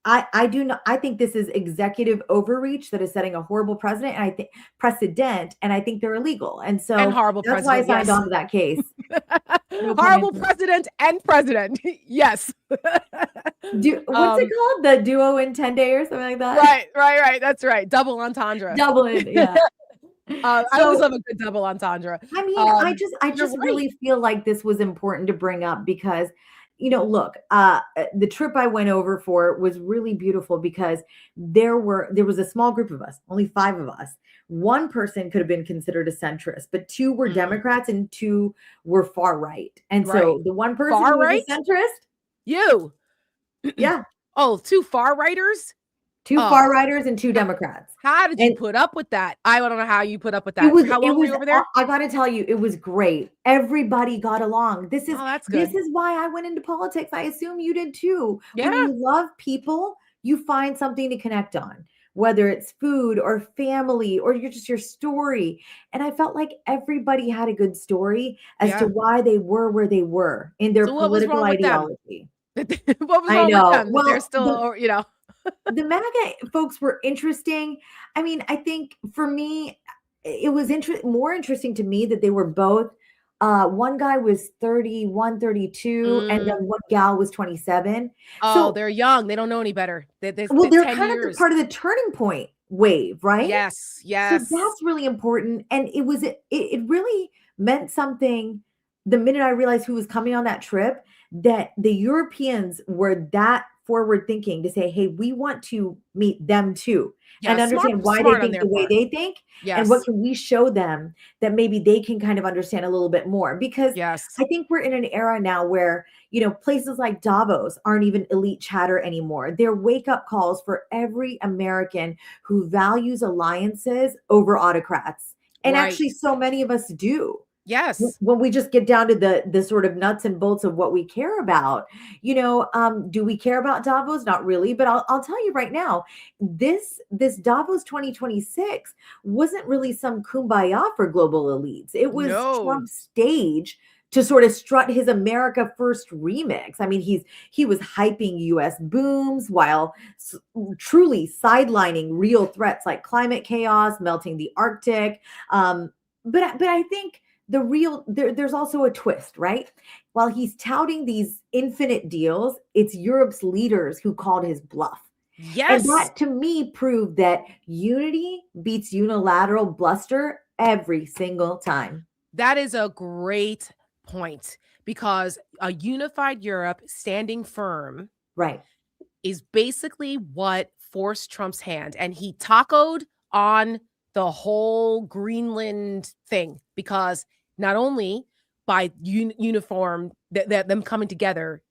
I do not. I think this is executive overreach that is setting a horrible precedent, and I think they're illegal. And And so horrible that's why I president, signed yes. on to that case. No pun Horrible intended. president and president. Yes. What's it Um, called? The duo in 10 day or something like that? right, right, right. That's right. Double entendre. Double in, yeah. I always So, love a good double entendre. I mean, I You're just right. really feel like this was important to bring up because, look, the trip I went over for was really beautiful because there was a small group of us, only 5 of us. One person could have been considered a centrist, but 2 were Mhm. Democrats and 2 were far right. And Right. so the one person Far who was right? a centrist, You. yeah, Oh, 2 far righters? 2 far Oh, righters and 2 ho Democrats. how did you And put up with that? I don't know how you put up with It that. was How it long were was you over there? I gotta tell you, it was great. Everybody got along. This is Oh, that's this good. is why I went into politics. I assume you did too. When Yeah. you love people, you find something to connect on, whether it's food or family or your story. And I felt like everybody had a good story as to Yeah. why they were where they were in their So what was political wrong with them? ideology. What was I wrong with know. them that they're Well, still or. the MAGA folks were interesting. I mean, I think for me, it was more interesting to me that they were both. One guy was 31, 32, and Mm. then one gal was 27. Oh, So, they're young. They don't know any better. well, They're they're 10 kind of the years. part of the turning point wave, right? Yes, So yes. that's really important. And it really meant something the minute I realized who was coming on that trip, that the Europeans were that forward thinking to say, hey, we want to meet them too Yeah, and smart understand why they smart on think their the way part. they think and what Yes, can we show them that maybe they can kind of understand a little bit more. Because yes. I think we're in an era now where, places like Davos aren't even elite chatter anymore. They're wake up calls for every American who values alliances over autocrats. And Right. actually, so many of us do. Yes. When we just get down to the sort of nuts and bolts of what we care about, do we care about Davos? Not really, but I'll tell you right now, this Davos 2026 wasn't really some kumbaya for global elites. It was No. Trump's stage to sort of strut his America First remix. I mean, he was hyping U.S. booms while truly sidelining real threats like climate chaos, melting the Arctic. But I think there's also a twist, right? While he's touting these infinite deals, it's Europe's leaders who called his bluff. And Yes. that to me proved that unity beats unilateral bluster every single time. That is a great point, because a unified Europe standing firm Right. is basically what forced Trump's hand. And he tacoed on the whole Greenland thing because not only by uniform that them coming together,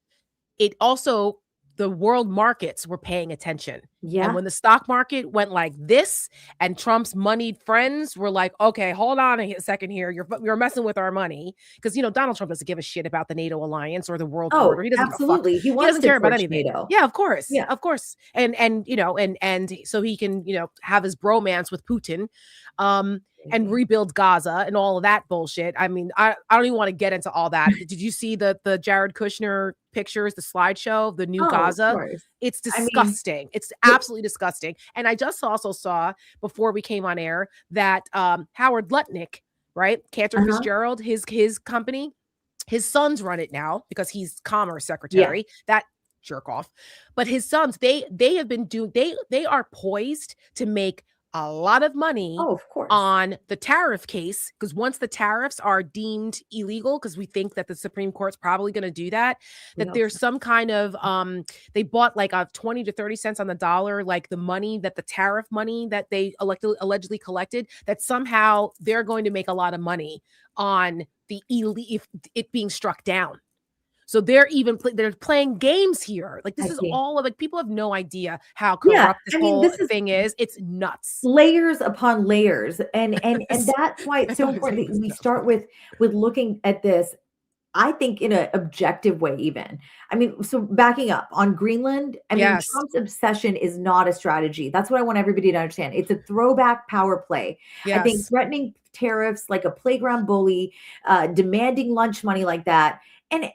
it also the world markets were paying attention. And Yeah. when the stock market went like this and Trump's moneyed friends were like, okay, hold on a second here. You're messing with our money. Because, Donald Trump doesn't give a shit about the NATO alliance or the world order. Oh, He doesn't give a fuck. absolutely. He He wants doesn't to care about torch anything. NATO. Yeah, of course. Yeah. Of course. And so he can, have his bromance with Putin. And rebuild Gaza and all of that bullshit. I mean, I don't even want to get into all that. Did you see the Jared Kushner pictures, the slideshow of the new Oh, of Gaza? course. It's I mean, disgusting. It's it absolutely disgusting. And I just also saw before we came on air that Howard Lutnick, right? Cantor uh-huh. Fitzgerald, his company, his sons run it now because he's commerce Yeah. secretary. That jerk off. But his sons, they have been doing they are poised to make a lot of money Oh, of course. on the tariff case because once the tariffs are deemed illegal, because we think that the Supreme Court's probably going to do that, We that hope there's so. some kind of they bought like a 20 to 30 cents on the dollar, like the money that the tariff money that they allegedly collected, that somehow they're going to make a lot of money on the if it being struck down. So they're playing games here. Like I this is see. all of like people have no idea how Yeah. corrupt this I mean, whole this is thing is. It's nuts. layers upon layers. And It's- that's why I it's so thought it was important that we nuts. start with looking at this, I think, in an objective way, even. I mean, so backing up on Greenland, I mean, Yes. Trump's obsession is not a strategy. That's what I want everybody to understand. It's a throwback power play. I think Yes. threatening tariffs like a playground bully, demanding lunch money like that. And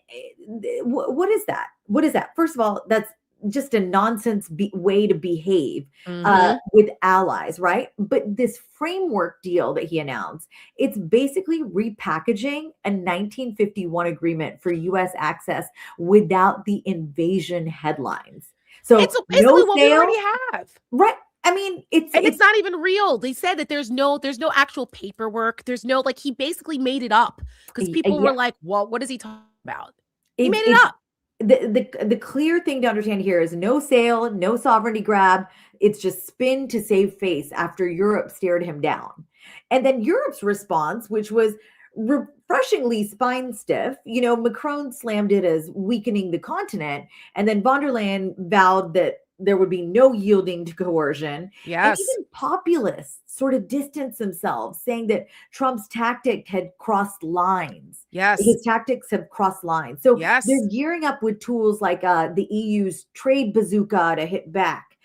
what is that? What is that? First of all, that's just a nonsense way to behave Mhm. with allies, right? But this framework deal that he announced, it's basically repackaging a 1951 agreement for US access without the invasion headlines. So It's no basically what we already sale, have. right? I mean, And it's it's not even real. They said that there's no actual paperwork. There's no like he basically made it up because people were yeah, like, "Well, what is he talking about?" He made it it's up. the clear thing to understand here is no sale, no sovereignty grab. It's just spin to save face after Europe stared him down. And then Europe's response, which was refreshingly spine stiff, Macron slammed it as weakening the continent. And then von der Leyen vowed that there would be no yielding to coercion. And Yes. even populists sort of distanced themselves, saying that Trump's tactic had crossed lines. Yes. His tactics have crossed lines. So Yes. they're gearing up with tools like the EU's trade bazooka to hit back.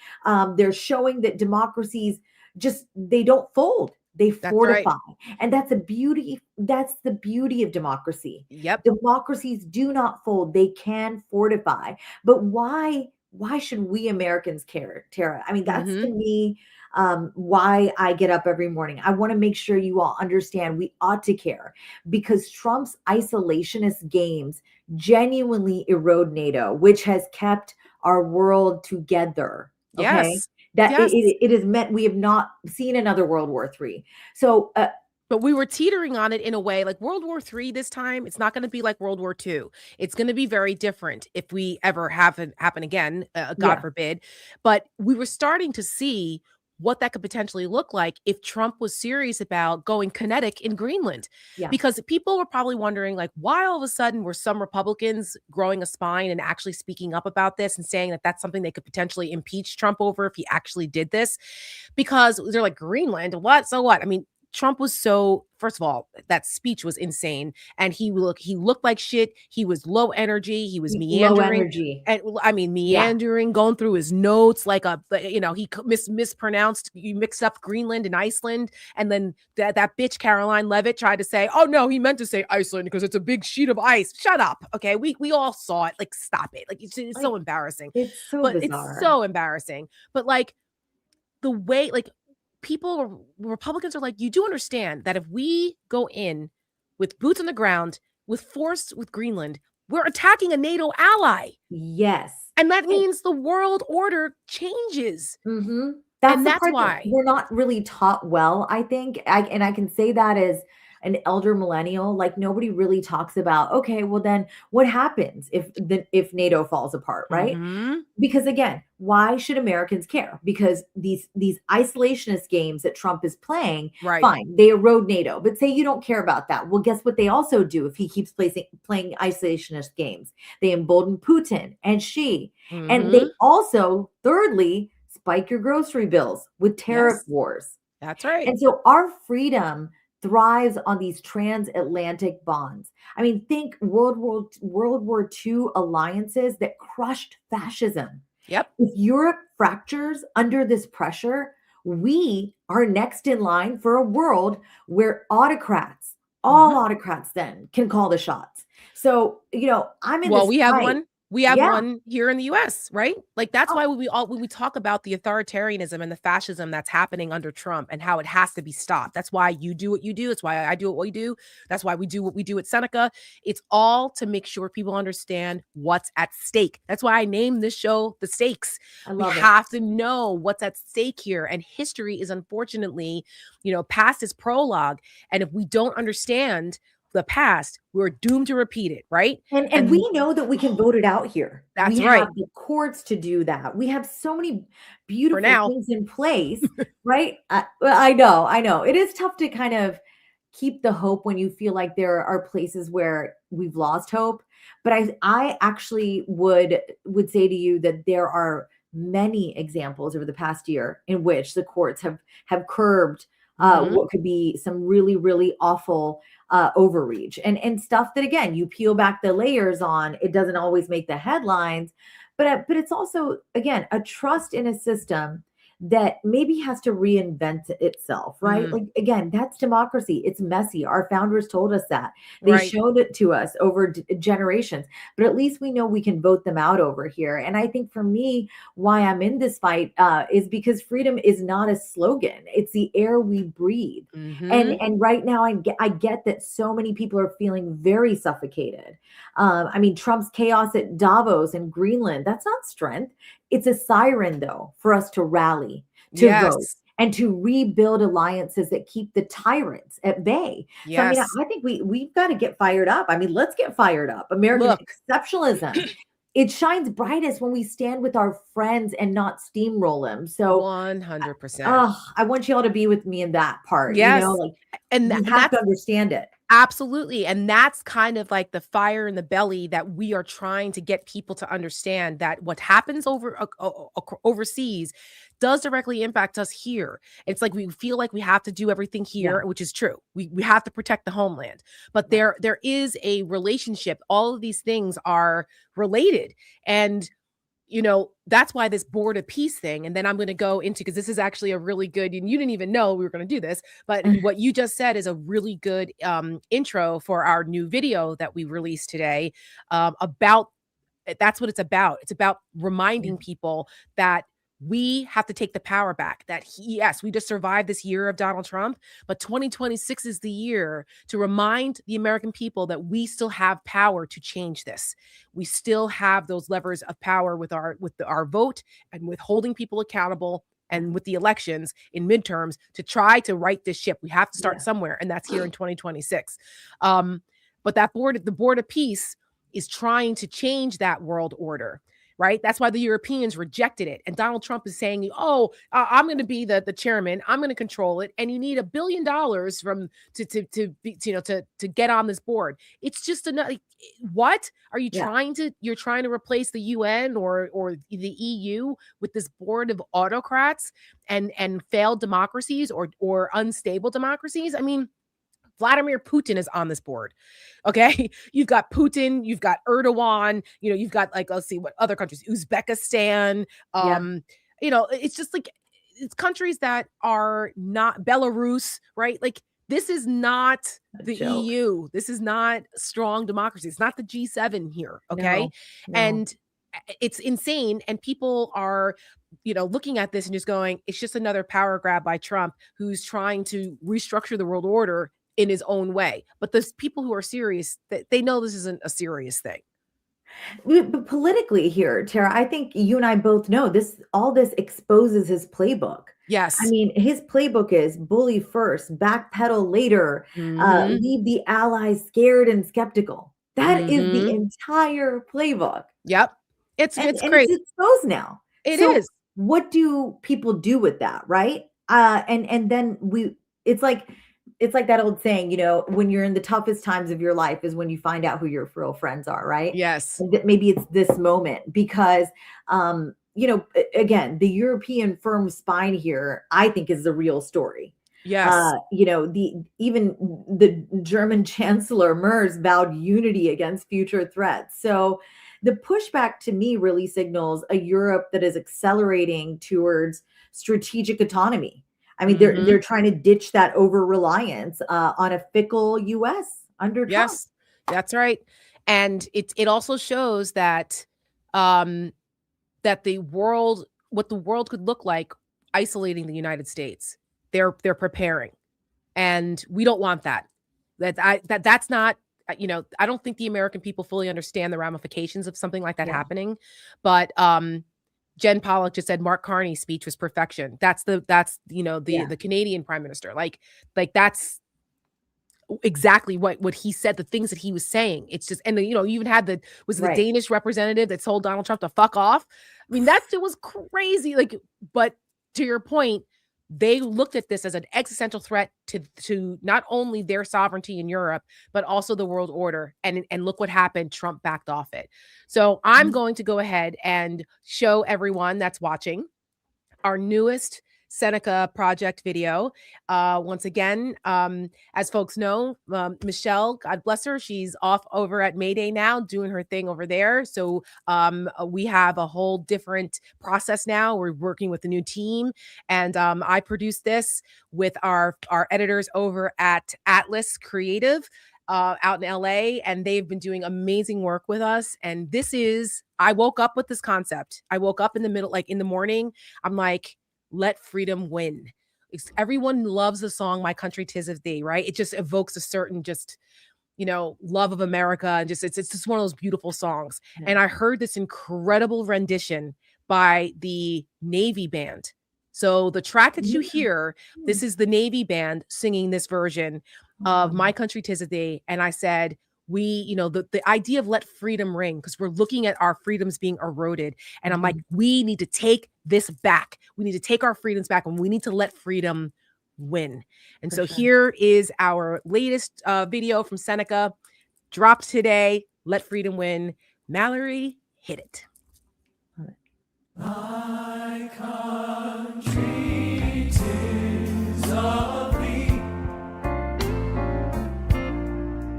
They're showing that democracies they don't fold, they That's right. fortify. And that's a beauty. That's the beauty of democracy. Yep. Democracies do not fold, they can fortify. But why should we Americans care, Tara? I mean, that's to Mhm. me why I get up every morning. I want to make sure you all understand we ought to care because Trump's isolationist games genuinely erode NATO, which has kept our world together. Okay. Yes. That Yes. it has meant we have not seen another World War III. So, But we were teetering on it in a way like World War III this time. It's not going to be like World War II. It's going to be very different if we ever have it happen again, God yeah, forbid. But we were starting to see what that could potentially look like if Trump was serious about going kinetic in Greenland. yeah, Because people were probably wondering, like, why all of a sudden were some Republicans growing a spine and actually speaking up about this and saying that that's something they could potentially impeach Trump over if he actually did this? Because they're like, Greenland, what? So what? I mean, Trump was so first of all, that speech was insane. And he looked like shit. He was low energy. He was low meandering. energy. And I mean, Yeah, meandering, going through his notes like he mispronounced, you mixed up Greenland and Iceland. And then that bitch Caroline Levitt tried to say, oh no, he meant to say Iceland because it's a big sheet of ice. Shut up. Okay. We all saw it. Like, stop it. Like, it's like so embarrassing. it's so But it's bizarre. so embarrassing. But like the way, like, Republicans are like, you do understand that if we go in with boots on the ground, with force with Greenland, we're attacking a NATO ally. Yes. And that means the world order changes. Mhm. That's And the that's part that why. we're not really taught well, I think. I can say that as an elder millennial, like nobody really talks about, okay, well then what happens if NATO falls apart, right? Mhm. Because again, why should Americans care? Because these isolationist games that Trump is playing, Right. fine, they erode NATO. But say you don't care about that. Well, guess what they also do if he keeps playing isolationist games? They embolden Putin and Xi. And they Mhm. also, thirdly, spike your grocery bills with tariff Yes. wars. That's right. And so our freedom thrives on these transatlantic bonds. I mean, think World War II alliances that crushed fascism. Yep. If Europe fractures under this pressure, we are next in line for a world where autocrats, all Mhm. autocrats then can call the shots. So, I'm in Well, this we have fight. one. We have Yeah. one here in the US, right? Like, that's Oh, why when we talk about the authoritarianism and the fascism that's happening under Trump and how it has to be stopped. That's why you do what you do. It's why I do what we do. That's why we do what we do at Seneca. It's all to make sure people understand what's at stake. That's why I named this show The Stakes. I We love it. have to know what's at stake here. And history is unfortunately, past its prologue. And if we don't understand the past, we're doomed to repeat it, right? And And we know that we can vote it out here. We that's have right. the courts to do that. We have so many For beautiful now. things in place, right? Well, I know. It is tough to kind of keep the hope when you feel like there are places where we've lost hope. But I actually would say to you that there are many examples over the past year in which the courts have curbed Mhm. what could be some really, really awful overreach and stuff that again you peel back the layers on. It doesn't always make the headlines, but it's also again a trust in a system that maybe has to reinvent itself, right? Mm. Like again, that's democracy. It's messy. Our founders told us that. They Right. showed it to us over generations, but at least we know we can vote them out over here. And I think for me, why I'm in this fight is because freedom is not a slogan. It's the air we breathe. And Mhm. and right now I get that so many people are feeling very suffocated. I mean, Trump's chaos at Davos and Greenland, that's not strength. It's a siren, though, for us to rally, to vote, Yes. and to rebuild alliances that keep the tyrants at bay. So, I mean, Yes. I think we've got to get fired up. I mean, let's get fired up. American Look, exceptionalism. It shines brightest when we stand with our friends and not steamroll them. So, 100%. I want you all to be with me in that part. Yes. Like And we and have to that's understand it. absolutely, and that's kind of like the fire in the belly that we are trying to get people to understand that what happens overseas does directly impact us here. It's like we feel like we have to do everything Yeah, here, which is true. We have to protect the homeland. But right. there is a relationship. All of these things are related. And that's why this board of peace thing, and then I'm going to go into, because this is actually a really good, and you didn't even know we were going to do this, but what you just said is a really good intro for our new video that we released today, about that's what it's about. It's about Yeah, reminding people that we have to take the power back. That yes, we just survived this year of Donald Trump, but 2026 is the year to remind the American people that we still have power to change this. We still have those levers of power with our vote and with holding people accountable yeah, and with the elections in midterms to try to right this ship. We have to start yeah, somewhere, and that's here in 2026. Um, but the board of peace is trying to change that world order, right? That's why the Europeans rejected it. And Donald Trump is saying, "Oh, I'm going to be the chairman. I'm going to control it." And you need $1 billion from to get on this board. It's just another. What are you yeah. trying to? You're trying to replace the UN or the EU with this board of autocrats and failed democracies or unstable democracies. I mean, Vladimir Putin is on this board. Okay. You've got Putin, you've got Erdogan, you've got, like, let's see what other countries, Uzbekistan. Yeah, It's just like it's countries that are not Belarus, right? Like, this is not a the joke. EU. This is not strong democracy. It's not the G7 here. Okay. No, no. And it's insane. And people are, looking at this and just going, it's just another power grab by Trump who's trying to restructure the world order in his own way. But those people who are serious, they know this isn't a serious thing. But politically here, Tara, I think you and I both know this. All this exposes his playbook. Yes. I mean, his playbook is bully first, backpedal later, Mhm. leave the allies scared and skeptical. That is the Mhm. entire playbook. Yep. It's And it's great. exposed now. It So is. what do people do with that, right? And then it's like that old saying, you know, when you're in the toughest times of your life is when you find out who your real friends are, right? Yes. And that maybe it's this moment because you know, again, the European firm spine here, I think, is the real story. Yes. You know, even the German Chancellor Merz vowed unity against future threats. So the pushback to me really signals a Europe that is accelerating towards strategic autonomy. I mean, they're Mhm. trying to ditch that over reliance on a fickle U.S. under Trump. Yes. That's right. And it also shows that, um, that the world what the world could look like isolating the United States. They're preparing, and we don't want that. That's not, you know, I don't think the American people fully understand the ramifications of something like that Yeah, happening, but, Jen Pollock just said Mark Carney's speech was perfection. That's, you know, yeah, the Canadian prime minister. That's exactly what he said, the things that he was saying. It's just, and then, you know, you even had the right. Danish representative that told Donald Trump to fuck off. I mean, that shit was crazy. Like, but to your point, they looked at this as an existential threat to not only their sovereignty in Europe, but also the world order. And look what happened. Trump backed off it. So I'm Mhm. going to go ahead and show everyone that's watching our newest Seneca project video. Once again, as folks know, Michelle, God bless her, she's off over at Mayday now doing her thing over there. So we have a whole different process now. We're working with a new team, and I produced this with our editors over at Atlas Creative. Out in LA, and they've been doing amazing work with us. And this is, I woke up with this concept. I woke up in the middle, like in the morning, I'm like, let freedom win. Everyone loves the song My Country 'Tis of Thee, right? It just evokes a certain just, you know, love of America, and just it's just one of those beautiful songs. Yeah. And I heard this incredible rendition by the Navy band. So the track that you hear, this is the Navy band singing this version of Oh, My Country 'Tis of Thee. And I said, we, you know, the idea of let freedom ring, because we're looking at our freedoms being eroded. And I'm like, mhm. we need to take this back. We need to take our freedoms back, and we need to let freedom win. And For so sure. here is our latest video from Seneca, dropped today. Let freedom win. Mallory, hit it. Love it. My country, 'tis of thee,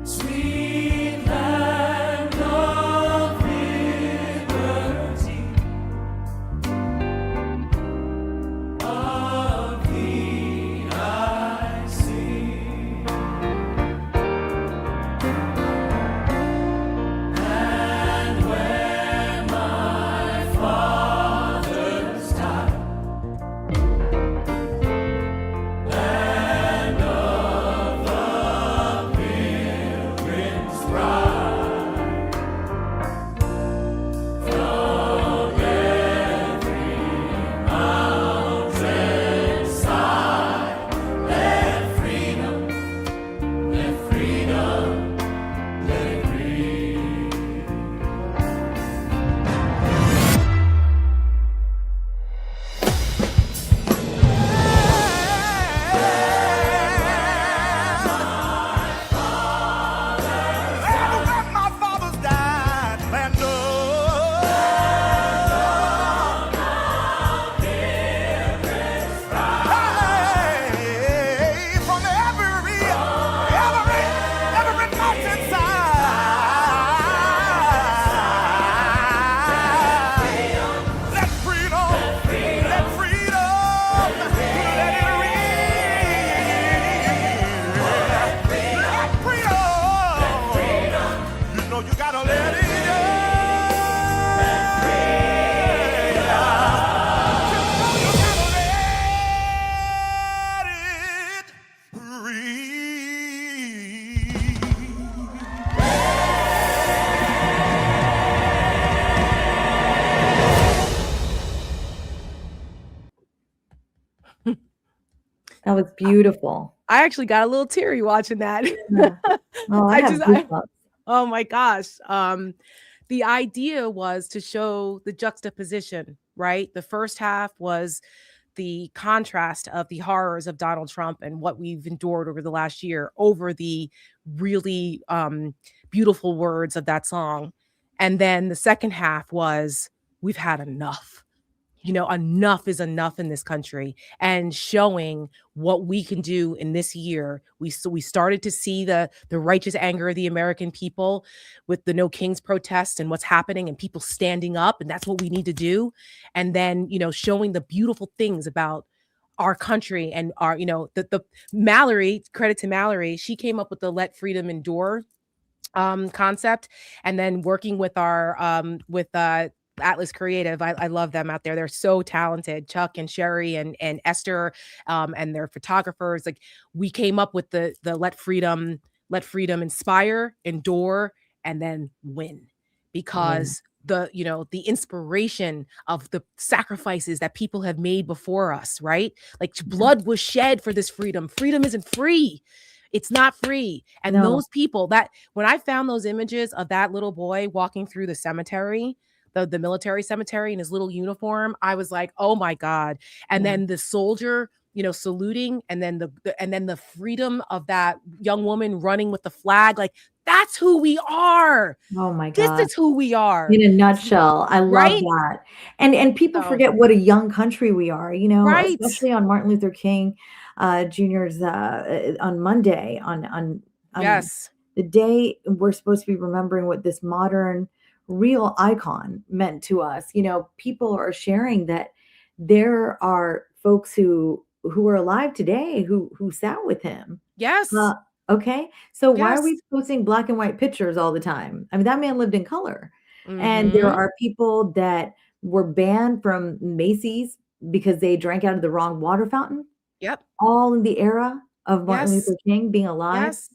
sweet land of liberty, of thee I sing. And when my That was beautiful. I actually got a little teary watching that. Yeah. Oh, I I have just I goosebumps. Oh my gosh. The idea was to show the juxtaposition, right? The first half was the contrast of the horrors of Donald Trump and what we've endured over the last year over the really beautiful words of that song. And then the second half was we've had enough. You know, enough is enough in this country, and showing what we can do in this year. We started to see the righteous anger of the American people with the No Kings protest and what's happening and people standing up, and that's what we need to do. And then, showing the beautiful things about our country and our, the Mallory, credit to Mallory, she came up with the let freedom endure concept, and then working with our with Atlas Creative. I love them out there. They're so talented. Chuck and Sherry and Esther, and their photographers. Like, we came up with the let freedom inspire, endure, and then win. Yeah. Because the inspiration of the sacrifices that people have made before us, right? Like, blood was shed for this freedom. Freedom isn't free. It's not free. And No. those people, that when I found those images of that little boy walking through the cemetery, the military cemetery in his little uniform, I was like, "Oh my God." And Yeah. then the soldier, saluting, and then the freedom of that young woman running with the flag, like, that's who we are. Oh my This God. is who we are. In a nutshell, I love Right? that. And people So, forget what a young country we are, right. especially on Martin Luther King Jr.'s on Monday, on Yes. the day we're supposed to be remembering what this modern real icon meant to us. People are sharing that there are folks who are alive today who sat with him. Yes. Uh, okay. So why are Yes. we posting black and white pictures all the time? I mean, that man lived in color. And there Mhm. are people that were banned from Macy's because they drank out of the wrong water fountain, Yep. all in the era of Martin Yes. Luther King being alive. Yes.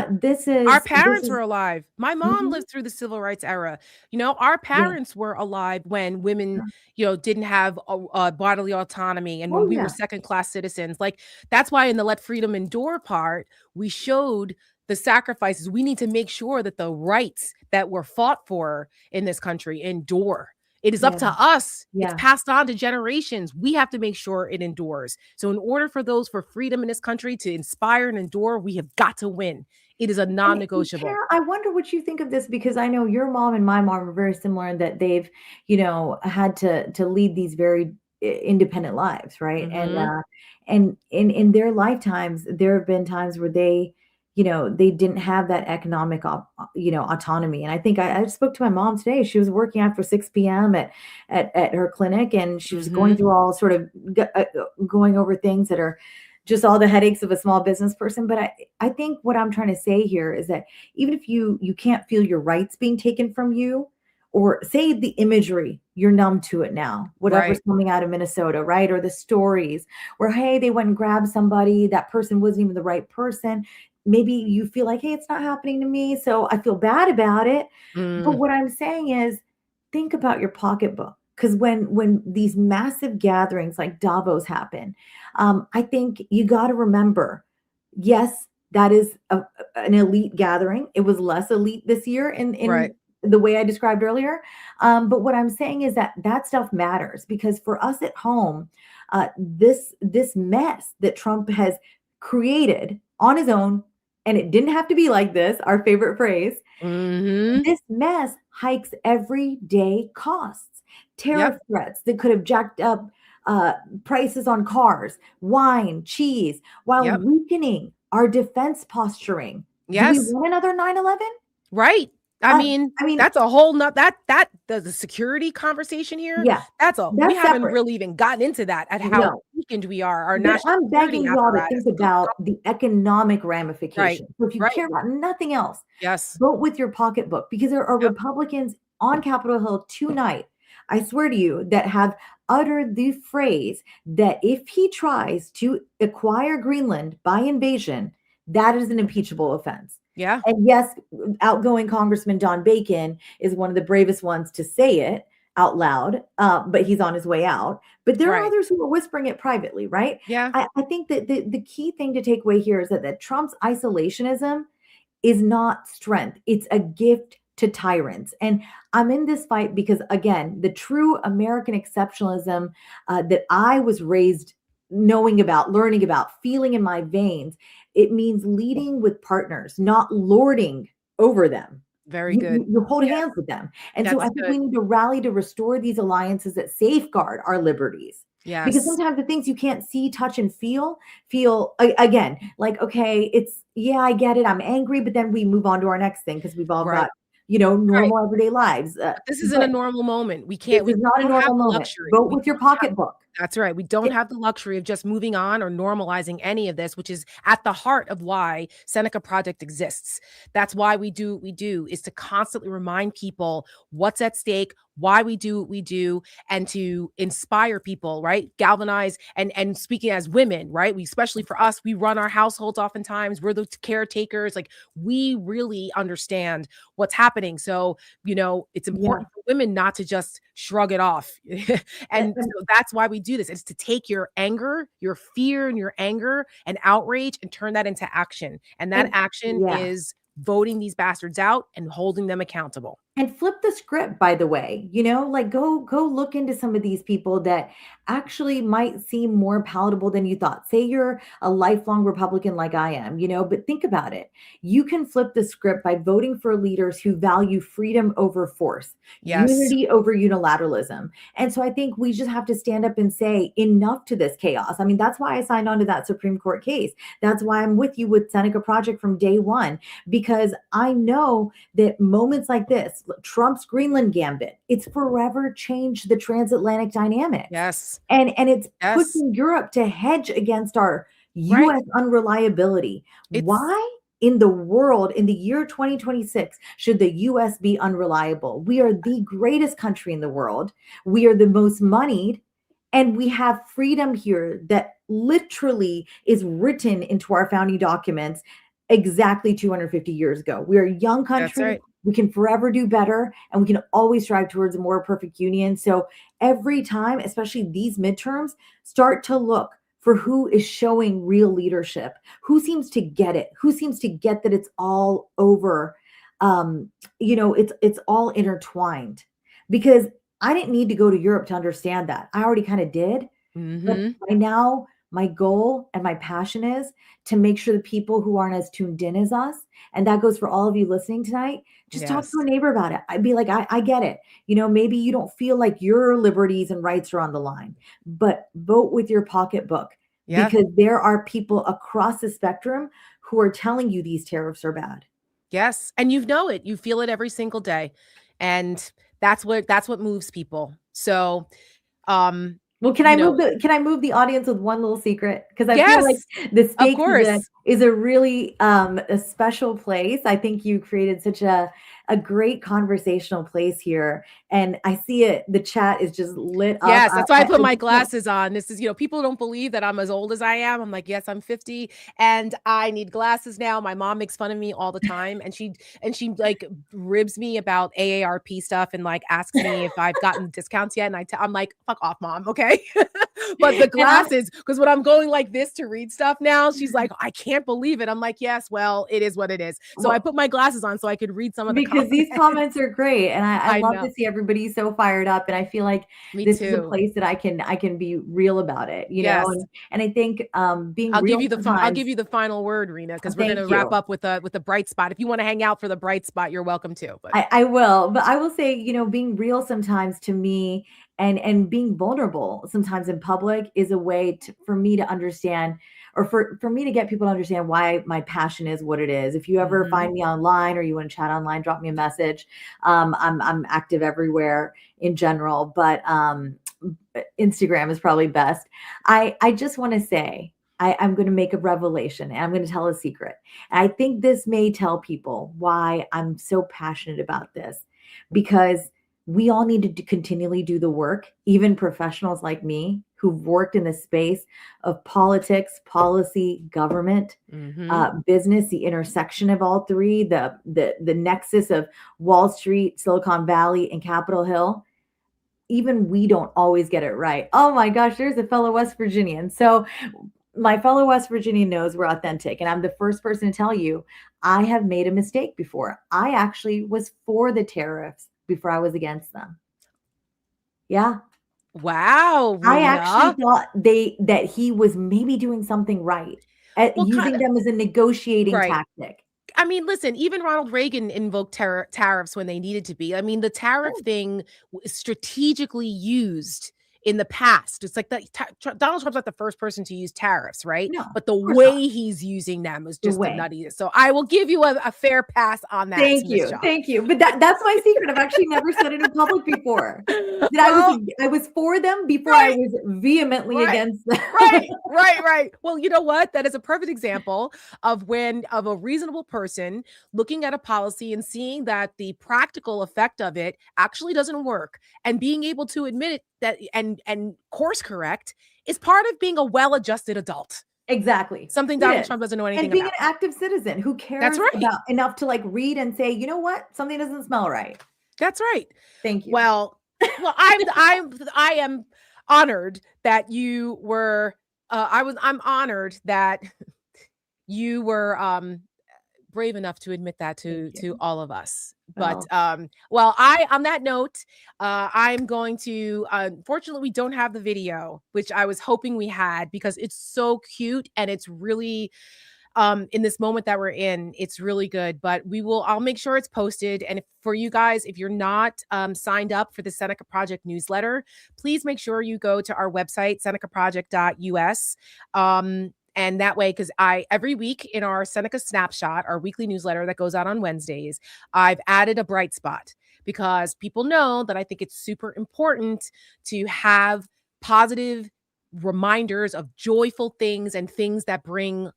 This Our this parents is were alive. My mom Mhm. lived through the civil rights era. Our Yeah. parents were alive when women, Yeah. didn't have bodily autonomy, and when Oh, we were yeah. second class citizens. Like, that's why in the let freedom endure part, we showed the sacrifices. We need to make sure that the rights that were fought for in this country endure. It is up Yeah. to us. It's Yeah. passed on to generations. We have to make sure it endures. So in order for freedom in this country to inspire and endure, we have got to win. It is a And non-negotiable. Tara, I wonder what you think of this because I know your mom and my mom are very similar in that they've, had to lead these very independent lives, right? And Mhm. and in their lifetimes, there have been times where they didn't have that economic autonomy. And I think I spoke to my mom today. She was working after 6 p.m. at her clinic, and she was going Mhm. through all sort of going over things that are just all the headaches of a small business person. But I think what I'm trying to say here is that even if you can't feel your rights being taken from you, or say the imagery, you're numb to it now, whatever's Right. coming out of Minnesota, right? Or the stories where, hey, they went and grabbed somebody, that person wasn't even the right person. Maybe you feel like, hey, it's not happening to me, so I feel bad about it. But Mm. what I'm saying is, think about your pocketbook. Because when these massive gatherings like Davos happen, I think you got to remember, yes, that is an elite gathering. It was less elite this year Right. in the way I described earlier. But what I'm saying is that stuff matters because for us at home, this mess that Trump has created on his own, and it didn't have to be like this. Our favorite phrase. Mhm. This mess hikes everyday costs, tariff Yep. threats that could have jacked up uh, prices on cars, wine, cheese, while Yep. weakening our defense posturing. Do we Yes. want another 9/11? Right. I Uh, mean, I mean, that's a whole not that the security conversation here, yeah, we that's haven't separate. really even gotten into that at how No, weakened we are, our but national I'm security begging y'all to apparatus. think Good God. about the economic Right. ramifications. So if you Right. care about nothing else, Yes. vote with your pocketbook because there are Yep. Republicans on Capitol Hill tonight, I swear to you, that have uttered the phrase that if he tries to acquire Greenland by invasion, that is an impeachable offense. Yeah. And yes, outgoing Congressman John Bacon is one of the bravest ones to say it. out loud, but he's on his way out. But there are Right. others who are whispering it privately, right? Yeah. I think that the key thing to take away here is that Trump's isolationism is not strength. It's a gift to tyrants. And I'm in this fight because, again, the true American exceptionalism that I was raised knowing about, learning about, feeling in my veins, it means leading with partners, not lording over them. Very You, good. you, you hold Yeah, hands with them. And so I that's think we good. need to rally to restore these alliances that safeguard our liberties. Because Yes. sometimes the things you can't see, touch, and feel again like, okay, it's, yeah, I get it, I'm angry, but then we move on to our next thing because we've all Right. got, Right. normal everyday lives. But this isn't a But normal moment. this We is not a don't have normal the moment. luxury. Vote We with your don't have pocketbook. That's right. We don't have the luxury of just moving on or normalizing any of this, which is at the heart of why Seneca Project exists. That's why we do what we do, is to constantly remind people what's at stake, why we do what we do, and to inspire people, right? Galvanize and speaking as women, right? We, especially for us, we run our households oftentimes. We're the caretakers. Like, we really understand what's happening. So, it's Yeah. important for women not to just shrug it off. And And so that's why we do this. It's to take your anger, your fear and your anger and outrage and turn that into action. And that and action yeah. is voting these bastards out and holding them accountable. And flip the script, by the way, like go look into some of these people that actually might seem more palatable than you thought. Say you're a lifelong Republican like I am, but think about it. You can flip the script by voting for leaders who value freedom over force, Yes. unity over unilateralism. And so I think we just have to stand up and say enough to this chaos. I mean, that's why I signed on to that Supreme Court case. That's why I'm with you with Seneca Project from day one, because I know that moments like this, Trump's Greenland gambit, it's forever changed the transatlantic dynamics. Yes. And it's Yes. pushing Europe to hedge against our Right. US unreliability. It's Why in the world in the year 2026 should the US be unreliable? We are the greatest country in the world. We are the most moneyed, and we have freedom here that literally is written into our founding documents exactly 250 years ago. We are a young That's country. right. We can forever do better, and we can always strive towards a more perfect union. So every time, especially these midterms, start to look for who is showing real leadership, who seems to get it, who seems to get that it's all over. It's all intertwined, because I didn't need to go to Europe to understand that. I already kind of did. But Mhm. by now, my goal and my passion is to make sure the people who aren't as tuned in as us, and that goes for all of you listening tonight, just talk to Yes. a neighbor about it. I'd be like, I get it. Maybe you don't feel like your liberties and rights are on the line, but vote with your pocketbook, Yeah. because there are people across the spectrum who are telling you these tariffs are bad. Yes. And you know it. You feel it every single day. And that's what moves people. So, um, Well, you know, can I move the audience with one little secret? Because I feel like yes, the of stakes course. is a really a special place. I think you created such a great conversational place here. And I see it, the chat is just lit up. Yes, that's why I put I my just want glasses on. This is, people don't believe that I'm as old as I am. I'm like, yes, I'm 50 and I need glasses now. My mom makes fun of me all the time, and she like ribs me about AARP stuff and like asks me if I've gotten discounts yet. And I'm like, fuck off, mom. Okay. But the and I glasses, because when I'm going like this to read stuff now, she's like, I can't believe it. I'm like, yes, well, it is what it is. So I well, put my glasses on so I could read some of the because comments. these comments are great, and I I love know. to see everybody so fired up, and I feel like Me this is a too. place that I can be real about it, Yes. and I think being real I'll sometimes. give you the final word, Rena, because we're Thank gonna wrap you. up with a bright spot. If you want to hang out for the bright spot, you're welcome to. But I will, but I will say, being real sometimes to me, and being vulnerable sometimes in public is a way for me to understand, or for me to get people to understand why my passion is what it is. If you ever Mhm. find me online or you want to chat online, drop me a message. I'm active everywhere in general, but Instagram is probably best. I just want to say, I'm going to make a revelation, and I'm going to tell a secret. And I think this may tell people why I'm so passionate about this, because we all need to continually do the work, even professionals like me who've worked in the space of politics, policy, government, Mhm. business, the intersection of all three, the nexus of Wall Street, Silicon Valley, and Capitol Hill. even we don't always get it right. Oh my gosh, there's a fellow West Virginian. So my fellow West Virginian knows we're authentic, and I'm the first person to tell you I have made a mistake before. I actually was for the tariffs before I was against them. Yeah. Wow, I actually Rina. thought that he was maybe doing something right at Well, using kind of them as a negotiating right. tactic. I mean, listen, even Ronald Reagan invoked tariffs when they needed to be. I mean, the tariff Oh, thing is strategically used in the past. It's like Donald Trump's not the first person to use tariffs, right? no, of But the course not. way he's using them is The just the way. nuttiest. So I will give you a fair pass on that, Thank Miss you, Shaw. thank you. But that's my secret. I've actually never said it in public before. That Well, I was for them before I right. was vehemently Right. against them. Right. Well, you know what? That is a perfect example of a reasonable person looking at a policy and seeing that the practical effect of it actually doesn't work and being able to admit it that and course correct is part of being a well-adjusted adult. Exactly. Something It Donald is. Trump doesn't know And anything being an about. active citizen who That's cares right. about enough to like read and say, you know what? Something doesn't smell right. That's right. Thank you. Well, I am honored that you were I'm honored that you were brave enough to admit that Thank to you. all of us. But Well, well, I on that note, I'm going to unfortunately we don't have the video, which I was hoping we had because it's so cute and it's really in this moment that we're in, it's really good. But I'll make sure it's posted. And for you guys, if you're not signed up for the Seneca Project newsletter, please make sure you go to our website, senecaproject.us. And that way, because every week in our Seneca Snapshot, our weekly newsletter that goes out on Wednesdays, I've added a bright spot because people know that I think it's super important to have positive reminders of joyful things and things that bring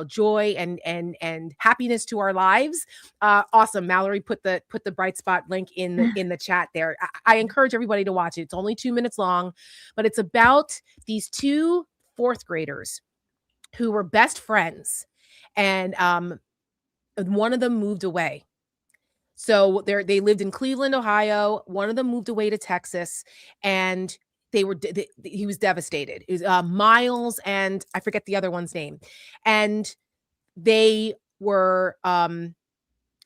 joy and happiness to our lives. Awesome. Mallory put the bright spot link in the chat there. I encourage everybody to watch it. It's only 2 minutes long, but it's about these two fourth graders who were best friends, and one of them moved away. So they lived in Cleveland, Ohio. One of them moved away to Texas, and he was devastated. It was Miles, and I forget the other one's name, and they were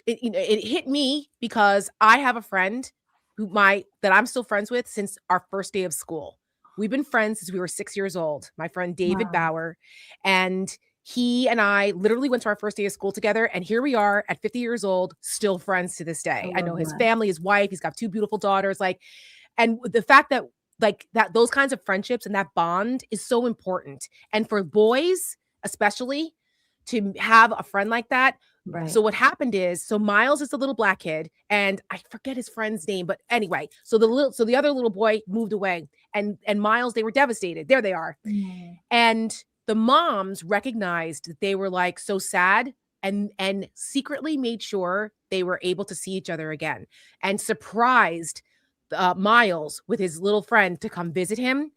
it hit me because I have a friend that I'm still friends with since our first day of school. We've been friends since we were 6 years old. My friend David wow. Bauer, and he and I literally went to our first day of school together, and here we are at 50 years old, still friends to this I day. I know love his that. family, his wife, he's got two beautiful daughters, and the fact that those kinds of friendships and that bond is so important. And for boys, especially, to have a friend like that. So Right. what happened is, so Miles is the little black kid, and I forget his friend's name, but anyway, so the other little boy moved away, and Miles, they were devastated. There they are. Mm. And the moms recognized that they were like so sad and secretly made sure they were able to see each other again and surprised Miles with his little friend to come visit him.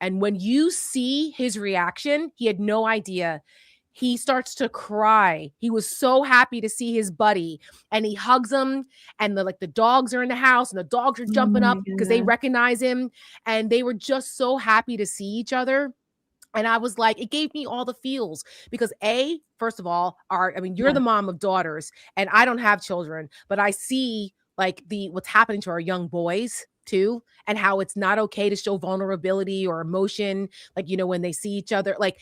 And when you see his reaction, he had no idea. He starts to cry. He was so happy to see his buddy, and he hugs him, and the dogs are in the house and the dogs are Oh jumping my up because they goodness. recognize him, and they were just so happy to see each other. And I was like, it gave me all the feels because first of all, you're Yeah. the mom of daughters, and I don't have children, but I see what's happening to our young boys too, and how it's not okay to show vulnerability or emotion, when they see each other. Like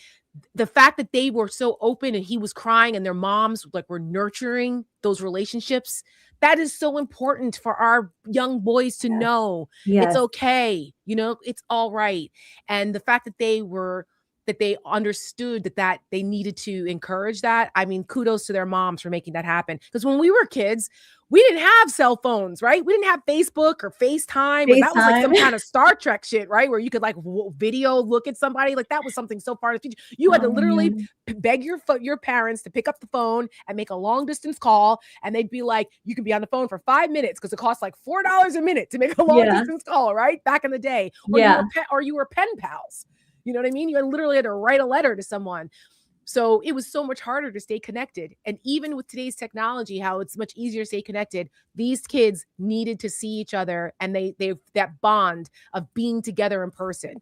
the fact that they were so open and he was crying and their moms were nurturing those relationships, that is so important for our young boys to Yes. know it's Yes. okay, it's all right. And the fact that they understood that they needed to encourage that. I mean, kudos to their moms for making that happen. Because when we were kids, we didn't have cell phones, right? We didn't have Facebook or FaceTime, or that was like FaceTime. some kind of Star Trek shit, right? Where you could video look at somebody. Like that was something so far in the future. You had to Oh literally man. beg your parents to pick up the phone and make a long distance call, and they'd be like, you can be on the phone for 5 minutes because it costs like $4 a minute to make a long Yeah. distance call, right? Back in the day, or Yeah. you were pen pals. You know what I mean? You literally had to write a letter to someone. So it was so much harder to stay connected. And even with today's technology, how it's much easier to stay connected, these kids needed to see each other, and they that bond of being together in person,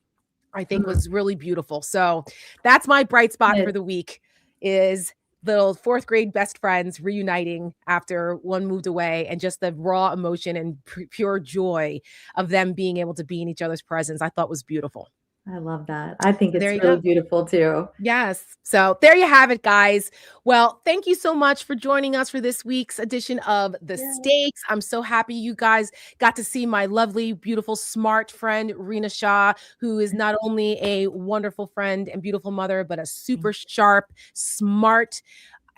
I think was really beautiful. So that's my bright spot for the week, is little fourth grade best friends reuniting after one moved away, and just the raw emotion and pure joy of them being able to be in each other's presence, I thought was beautiful. I love that. I think There it's you really go. beautiful too. Yes. So there you have it, guys. Well, thank you so much for joining us for this week's edition of The Stakes. I'm so happy you guys got to see my lovely, beautiful, smart friend, Rina Shah, who is not only a wonderful friend and beautiful mother, but a super sharp, smart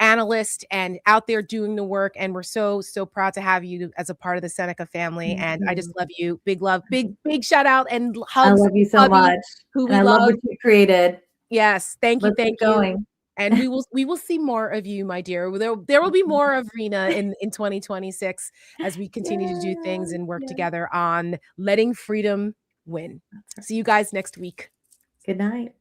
analyst and out there doing the work. And we're so proud to have you as a part of the Seneca family. And I just love you. Big love, big shout out and I hugs love you to so hubby, much. who And we I love love. what you created. Yes, thank you, Let's thank keep you. going. And we will see more of you, my dear. There will be more of Rina in 2026 as we continue to do things and work together on letting freedom win. See you guys next week. Good night.